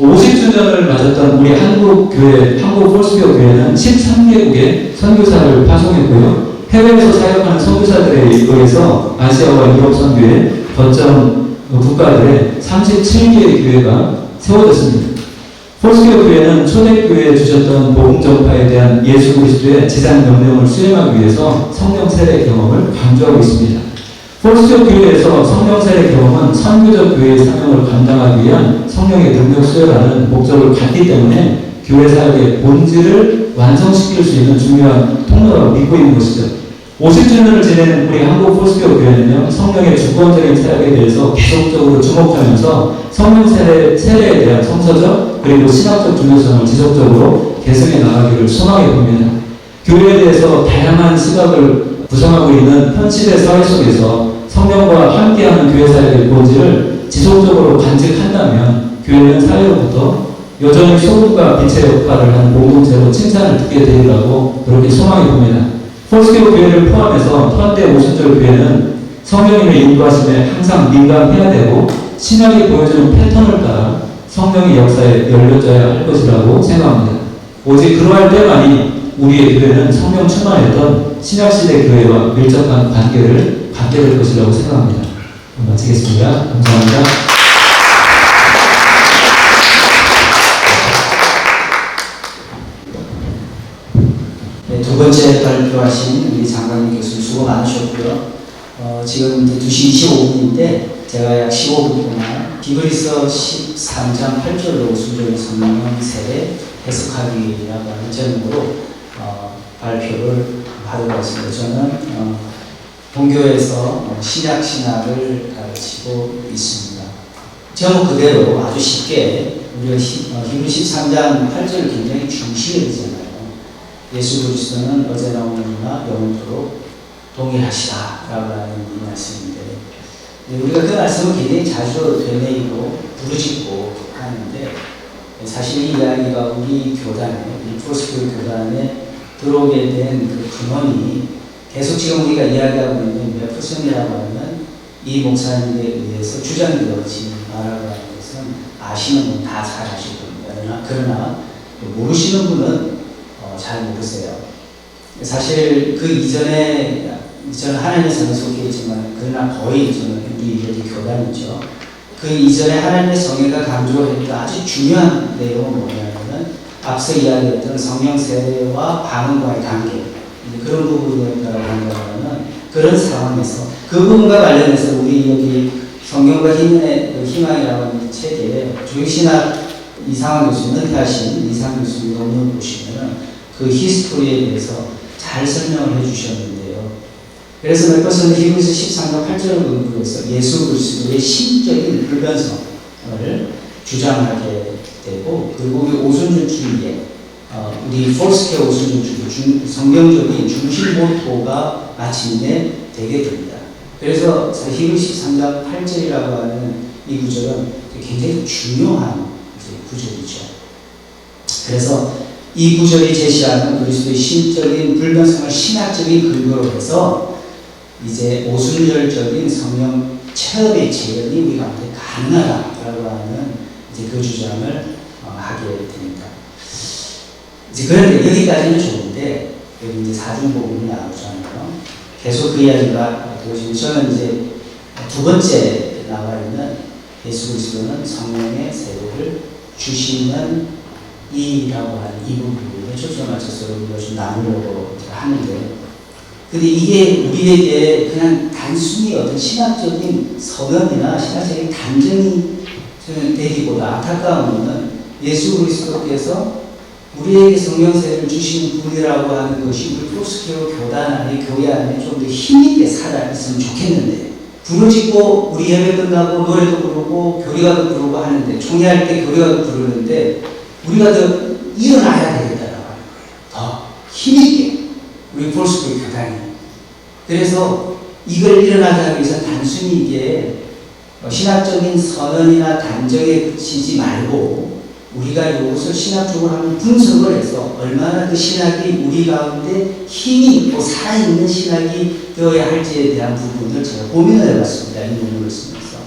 Speaker 6: 50주년을 맞았던 우리 한국 폴스케어 교회는 13개국에 선교사를 파송했고요. 해외에서 사역하는 선교사들에 의해서 아시아와 유럽 선교의 거점 국가들의 37개의 교회가 세워졌습니다. 폴스케어 교회는 초대교회에 주셨던 복음 전파에 대한 예수 그리스도의 지상 명령을 수행하기 위해서 성령 세례 경험을 강조하고 있습니다. 폴스케어 교회에서 성령 세례 경험은 선교적 교회의 사명을 감당하기 위한 성령의 능력 수여라는 목적을 갖기 때문에 교회 사역의 본질을 완성시킬 수 있는 중요한 통로라고 믿고 있는 것이죠. 50주년을 지내는 우리 한국 폴스케어 교회는요, 성령의 주권적인 사역에 대해서 계속적으로 주목하면서 성령 세례에 대한 성서적 그리고 신학적 중요성을 지속적으로 계승해 나가기를 소망해 봅니다. 교회에 대해서 다양한 시각을 구성하고 있는 현실의 사회 속에서 성령과 함께하는 교회 사역의 본질을 지속적으로 간직한다면 교회는 사회로부터 여전히 소금과 빛의 역할을 하는 공동체로 칭찬을 듣게 되리라고 그렇게 소망해 봅니다. 폴스케어 교회를 포함해서 현대 오순절 교회는 성령님의 인도하심에 항상 민감해야 되고 신약이 보여주는 패턴을 따라 성령의 역사에 열려져야 할 것이라고 생각합니다. 오직 그러할 때만이 우리의 교회는 성령 충만했던 신약시대 교회와 밀접한 관계를 갖게 될 것이라고 생각합니다. 마치겠습니다. 감사합니다.
Speaker 3: 네, 두 번째 발표하신 우리 장관님 교수님 수고 많으셨고요. 지금 2시 25분인데 제가 약 15분 동안 히브리서 13장 8절로 오순절 성령 세례 해석하기라고 하는 제목으로 발표를 하도록 하겠습니다. 저는 본교에서 신약 신학을 가르치고 있습니다. 제목 그대로 아주 쉽게 우리가 히브리 13장 8절을 굉장히 중시해야 되잖아요. 예수 그리스도는 어제나 오늘나 영원토록 동일하시다라고 하는 이 말씀인데, 우리가 그 말씀을 굉장히 자주 되뇌이고 부르짖고 하는데, 사실 이 이야기가 우리 교단에, 우리 폴스케어 교단에 들어오게 된 그 근원이 계속 지금 우리가 이야기하고 있는 맥퍼슨이라고 하는 이 목사님에 의해서 주장되어진 말이라고 하는 것은 아시는 분 다 잘 아실 겁니다. 그러나 모르시는 분은 잘 모르세요. 사실 그 이전에 저는 하나님의 성에 속해 있지만 그러나 거의 저는 우리 교단이죠. 그 이전에 하나님의 성회가 강조했던 아주 중요한 내용은 뭐냐면은 앞서 이야기했던 성령 세례와 방언과의 관계, 그런 부분이었다고 한다면 그런 상황에서 그 부분과 관련해서 우리 여기 성경과 희망이라고 하는 책에 조익신학 이상한 교수님, 은퇴하신 이상한 교수님 논문 보시면은 그 히스토리에 대해서 잘 설명을 해주셨는데요. 그래서 맥퍼슨은 히브리서 13장 8절을 근거해서 예수 그리스도의 신적인 불변성을 주장하게 되고, 그리고 우리 오순절주의에 우리 폴스케어 오순절주의 성경적인 중심 모토가 마침내 되게 됩니다. 그래서 히브리 13장 8절이라고 하는 이 구절은 굉장히 중요한 구절이죠. 그래서 이 구절이 제시하는 그리스도의 신적인 불변성을 신학적인 근거로 해서 이제 오순절적인 성령 체험의 재현이 우리 가운데 가능하다라고 하는 이제 그 주장을 하게 됩니다. 이제 그런데 여기까지는 좋은데 여기 이제 사중복음이 나오잖아요. 계속 그 이야기가 되어지고 저는 이제 두 번째 나와 있는 예수 그리스도는 성령의 세례를 주시는 이라고 하는 이 부분을 초점을 맞춰서 우리가 좀 나누려고 하는데, 근데 이게 우리에게 그냥 단순히 어떤 신학적인 선언이나 신학적인 단정이 되기보다 안타까운 것은 예수 그리스도께서 우리에게 성령세를 주시는 분이라고 하는 것이 우리 포스케어 교단 안에 교회 안에 좀 더 힘있게 살아있으면 좋겠는데, 부르짖고 우리 예배 끝나고 노래도 부르고 교리가도 부르고 하는데, 총회할 때 교리가도 부르는데 우리가 더 일어나야 되겠다라고 하는 거예요. 더 힘있게 우리 포스케어 교단이. 그래서 이걸 일어나게 하기 위해서 단순히 이게 신학적인 선언이나 단정에 그치지 말고 우리가 이것을 신학적으로 한번 분석을 해서 얼마나 그 신학이 우리 가운데 힘이 있고 살아있는 신학이 되어야 할지에 대한 부분을 제가 고민을 해봤습니다. 이 부분을 쓰면서.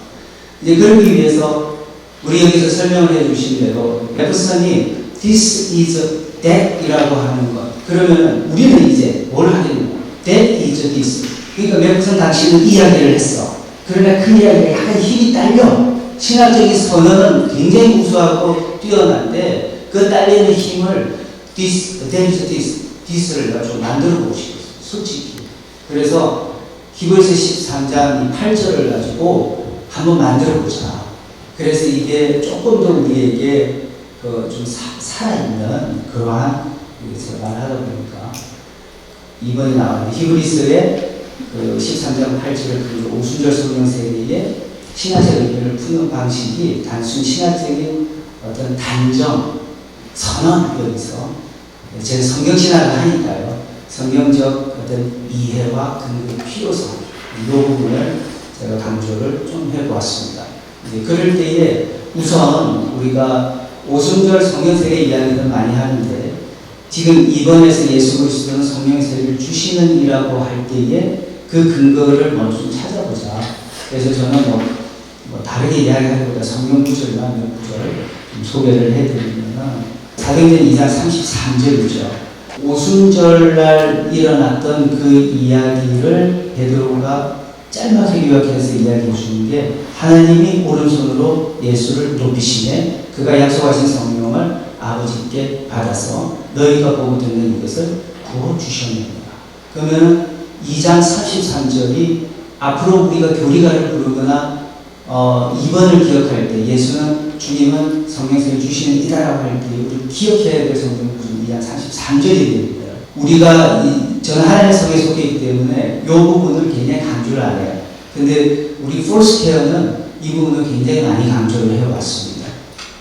Speaker 3: 이제 그러기 위해서 우리 여기서 설명을 해주신 대로 에프슨이 This is that 이라고 하는 것. 그러면 우리는 이제 뭘 하겠냐? That is this. 그러니까 맥부슨 당신은 이야기를 했어. 그러나 그 이야기가 약간 힘이 딸려. 신학적인 선언은 굉장히 우수하고 뛰어난데 그 딸리는 힘을 this를 가지고 만들어 보고 싶었어요. 솔직히. 그래서 히브리서 13장 8절을 가지고 한번 만들어 보자. 그래서 이게 조금 더 우리에게 좀 살아있는 그러한, 제가 말하다 보니까 이번에 나오는 히브리서의 13장 8절을 그리고 오순절 성령 세례의 신학적 의미를 푸는 방식이 단순 신학적인 어떤 단정, 선언, 여기서 제가 성경신학을 하니까요. 성경적 어떤 이해와 근거의 필요성, 이 부분을 제가 강조를 좀 해보았습니다. 이제 그럴 때에 우선 우리가 오순절 성령세례 이야기를 많이 하는데, 지금 이번에서 예수 그리스도는 성령세례를 주시는 이라고 할 때에 그 근거를 먼저 좀 찾아보자. 그래서 저는 뭐 다르게 이야기하기보다 성경 구절이나 몇 구절을 좀 소개를 해드리면, 사도행전 2장 33절이죠. 오순절날 일어났던 그 이야기를 베드로가 짤막하게 요약해서 이야기해 주는 게, 하나님이 오른손으로 예수를 높이시매 그가 약속하신 성령을 아버지께 받아서 너희가 보고 듣는 이것을 부어주셨느니라. 그러면 2장 33절이 앞으로 우리가 교리가를 부르거나 2번을 기억할 때 예수는 주님은 성령세를 주시는 이다라고 할 때 우리 기억해야 될 성경은 2장 33절이 됩니다. 우리가 저는 하나님의 성에 속해 있기 때문에 이 부분을 굉장히 강조를 안 해요. 근데 우리 폴스케어는 이 부분을 굉장히 많이 강조를 해왔습니다.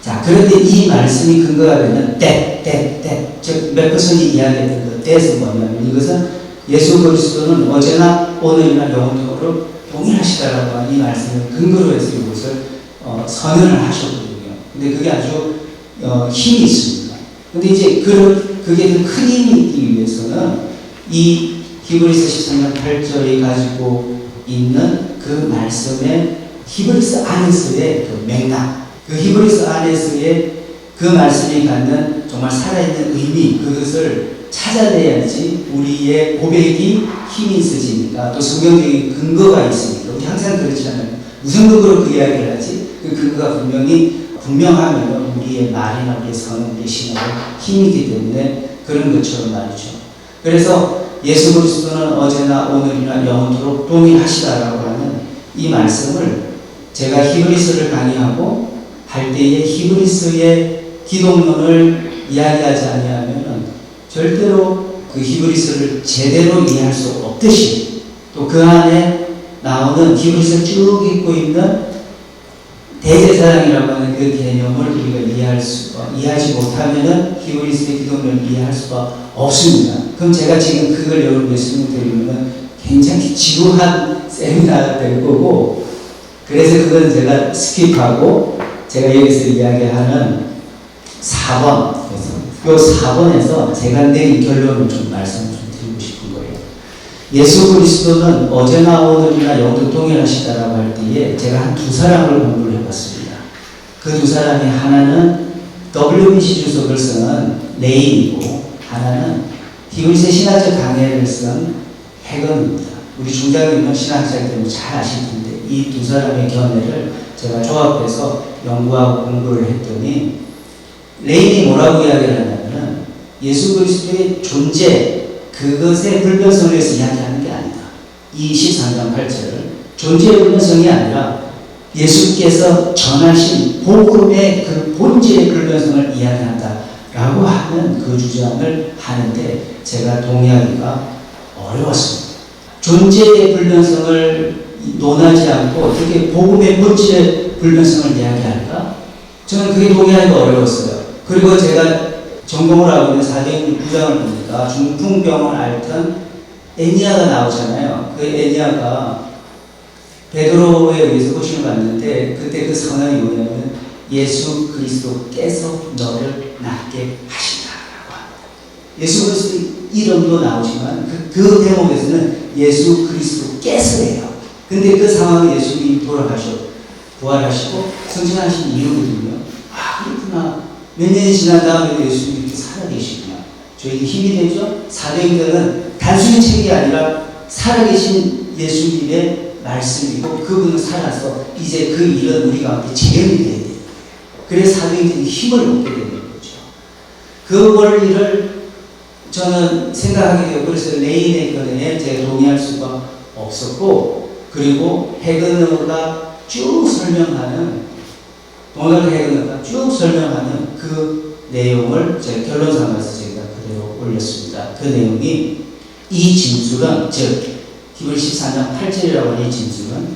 Speaker 3: 자, 그런데 이 말씀이 근거가 되는 즉 맥커슨이 이야기했던 그 that은 뭐냐면, 이것은 예수 그리스도는 어제나 오늘이나 영원토록 동일하시다라고 하는 이 말씀을 근거로 해서 이것을 선언을 하셨거든요. 근데 그게 아주 힘이 있습니다. 근데 이제 그게 더 큰 힘이 있기 위해서는 이 히브리서 13장 8절이 가지고 있는 그 말씀의 히브리서 안에서의 그 맥락, 그 히브리서 안에서의 그 말씀이 갖는 정말 살아있는 의미, 그것을 찾아내야지 우리의 고백이 힘이 있어지니까, 또 성경적인 근거가 있으니까. 우리 항상 그렇지 않아요. 무슨 근거로 그 이야기를 하지? 그 근거가 분명하면 우리의 말이나 우리의 선언, 우리의 신앙에 힘이 있기 때문에 그런 것처럼 말이죠. 그래서 예수 그리스도는 어제나 오늘이나 영원토록 동일하시다라고 하는 이 말씀을 제가 히브리서를 강의하고 할 때에 히브리서의 기독론을 이야기하지 아니하면 절대로 그 히브리서를 제대로 이해할 수 없듯이, 또 그 안에 나오는 히브리서 쭉 읽고 있는 대제사장이라고 하는 그 개념을 우리가 이해하지 못하면은 히브리서의 기독론을 이해할 수가 없습니다. 그럼 제가 지금 그걸 여러분께 설명드리면 굉장히 지루한 세미나가 될 거고, 그래서 그건 제가 스킵하고 제가 여기서 이야기하는 4번, 이 4번에서 제가 내린 결론을 좀 말씀을 좀 드리고 싶은 거예요. 예수 그리스도는 어제나 오늘이나 영도 동일하시다라고 할 때에 제가 한 두 사람을 공부를 해봤습니다. 그 두 사람이 하나는 WBC 주석을 쓴 레인이고 하나는 히브리서 신학적 강해를 쓴 해건입니다. 우리 중장님은 신학자이기 때문에 잘 아실 텐데 이 두 사람의 견해를 제가 조합해서 연구하고 공부를 했더니 레인이 뭐라고 이야기를 하냐면 예수 그리스도의 존재 그것의 불변성을 위해서 이야기하는 게 아니다. 이 13장 8절을 존재의 불변성이 아니라 예수께서 전하신 복음의 그 본질의 불변성을 이야기한다라고 하는 그 주장을 하는데 제가 동의하기가 어려웠습니다. 존재의 불변성을 논하지 않고 어떻게 복음의 본질의 불변성을 이야기할까? 저는 그게 동의하기가 어려웠어요. 그리고 제가 전공을 하고 있는 사도행전 9장을 보니까 중풍병을 앓던 애니아가 나오잖아요. 그 애니아가 베드로에 의해서 고침을 받는데 그때 그 선언이 뭐냐면 예수 그리스도께서 너를 낫게 하신다라고 합니다. 예수 그리스도 이름도 나오지만 그 대목에서는 예수 그리스도께서예요. 근데 그 상황에 예수님이 돌아가셨고 부활하시고 승천하신 이유거든요. 아 그렇구나. 몇 년이 지난 다음에 예수님이 이렇게 살아계시구나. 저에게 힘이 되죠. 사도행전은 단순히 책이 아니라 살아계신 예수님의 말씀이고 그분은 살아서 이제 그 일은 우리 가운데 재현이 돼야 돼요. 그래서 사도행전이 힘을 얻게 되는 거죠. 그 원리를 저는 생각하게 되고 그래서 레인의 견해에 제가 동의할 수가 없었고 그리고 헤그너가 쭉 설명하는 도널드 헤그너가 쭉 설명하는 그 내용을 제가 결론 삼아서 제가 그대로 올렸습니다. 그 내용이 이 진술은 즉 히브리 13장 8절이라고 하는 이 진술은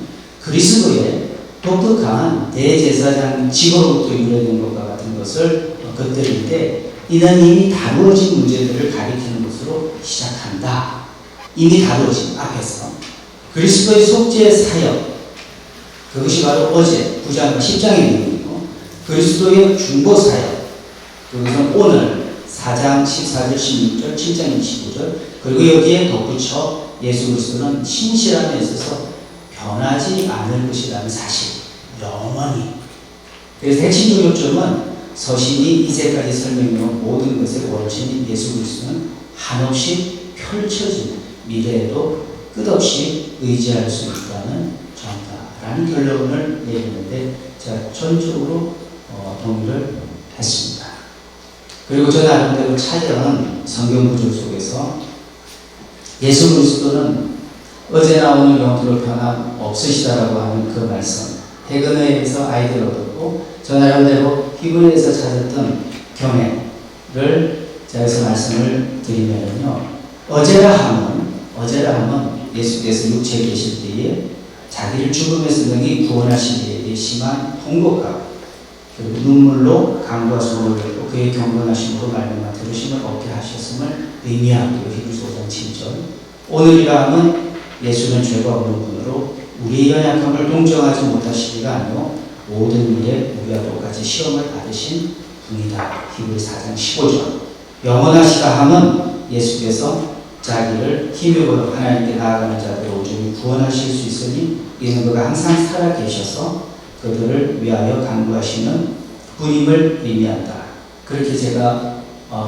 Speaker 3: 그리스도의 독특한 대제사장 직업으로부터 유래된 것과 같은 것을 겉들인데 이는 이미 다루어진 문제들을 가리키는 것으로 시작한다. 이미 다루어진 앞에서 그리스도의 속죄 사역 그것이 바로 어제 9장과 10장의 내용이고 그리스도의 중보 사역 그것은 오늘 4장 14절 16절 7장 25절 그리고 여기에 덧붙여 예수 그리스도는 신실함에 있어서 변하지 않을 것이라는 사실 영원히 그래서 핵심 요점은 서신이 이제까지 설명해온 모든 것의 원천인 예수 그리스도는 한없이 펼쳐지는 미래에도 끝없이 의지할 수 있다는 점다라는 결론을 내리는데 제가 전적으로 동의를 했습니다. 그리고 저 나름대로 찾은 성경 구절 속에서 예수 그리스도는 어제나 오늘 영토로 변함 없으시다라고 하는 그 말씀 헤그너에서 아이디어를 얻었고 저 나름대로 히브리에서 찾았던 견해를 제가 여기서 말씀을 드리면요 어제라 함은 예수께서 육체에 계실 때에 자기를 죽음에서 능히 구원하신 이에 심한 통곡과 그리고 눈물로 강과 소를 흘리고 그의 경건하심으로 말미암아 들으심을 얻게 하셨음을 의미하고 히브리서 5장 7절 오늘이라 함은 예수는 죄가 없는 분으로 우리의 연약함을 동정하지 못하시기가 아니요 모든 일에 우리와 똑같이 시험을 받으신 분이다. 히브리 4장 15절 영원하시다 함은 예수께서 자기를 힘입어 하나님께 나아가는 자들을 오직 구원하실 수 있으니 이는 그가 항상 살아계셔서 그들을 위하여 간구하시는 분임을 의미한다. 그렇게 제가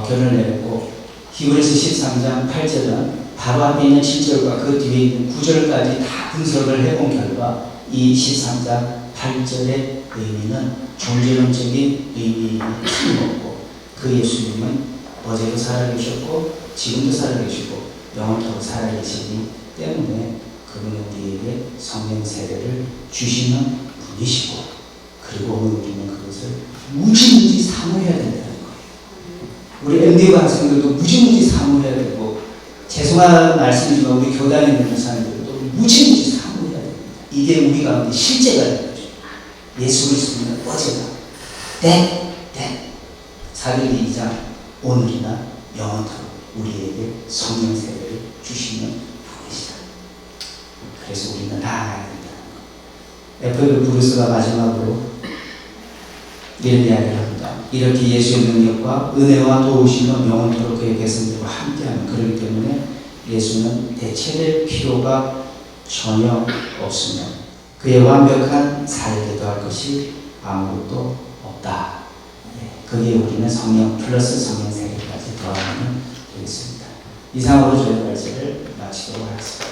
Speaker 3: 결론을 내렸고 히브리서 13장 8절은 바로 앞에 있는 7절과 그 뒤에 있는 9절까지 다 분석을 해본 결과 이 13장 8절의 의미는 존재론적인 의미가 틀림없고 그 예수님은 어제도 살아계셨고 지금도 살아계시고 영원토록 살아계시기 때문에 그분은 우리에게 성령 세례를 주시는 분이시고 그리고 우리는 그것을 무지무지 사모해야 된다는 거예요. 우리 MD 학생들도 무지무지 사모해야 되고 죄송한 말씀이지만 우리 교단에 있는 사람들도 무지무지 사모해야 됩니다. 이게 우리 가운데 실제가 되는 거죠. 예수 그리스도는 어제나 사도행전 2장 오늘이나 영원토록 우리에게 성령 세례를 주시는 분이시다. 그래서 우리는 나아가야 된다는 거. 에베소 브루스가 마지막으로 이런 이야기를 합니다. 이렇게 예수의 능력과 은혜와 도우심은 영원토록 그의 백성들과 함께하는 그렇기 때문에 예수는 대체될 필요가 전혀 없으며 그의 완벽한 사역에 더할 것이 아무것도 없다. 거기에 우리는 성령 플러스 성령 세계까지 더하면 되겠습니다. 이상으로 저희 발제를 마치도록 하겠습니다.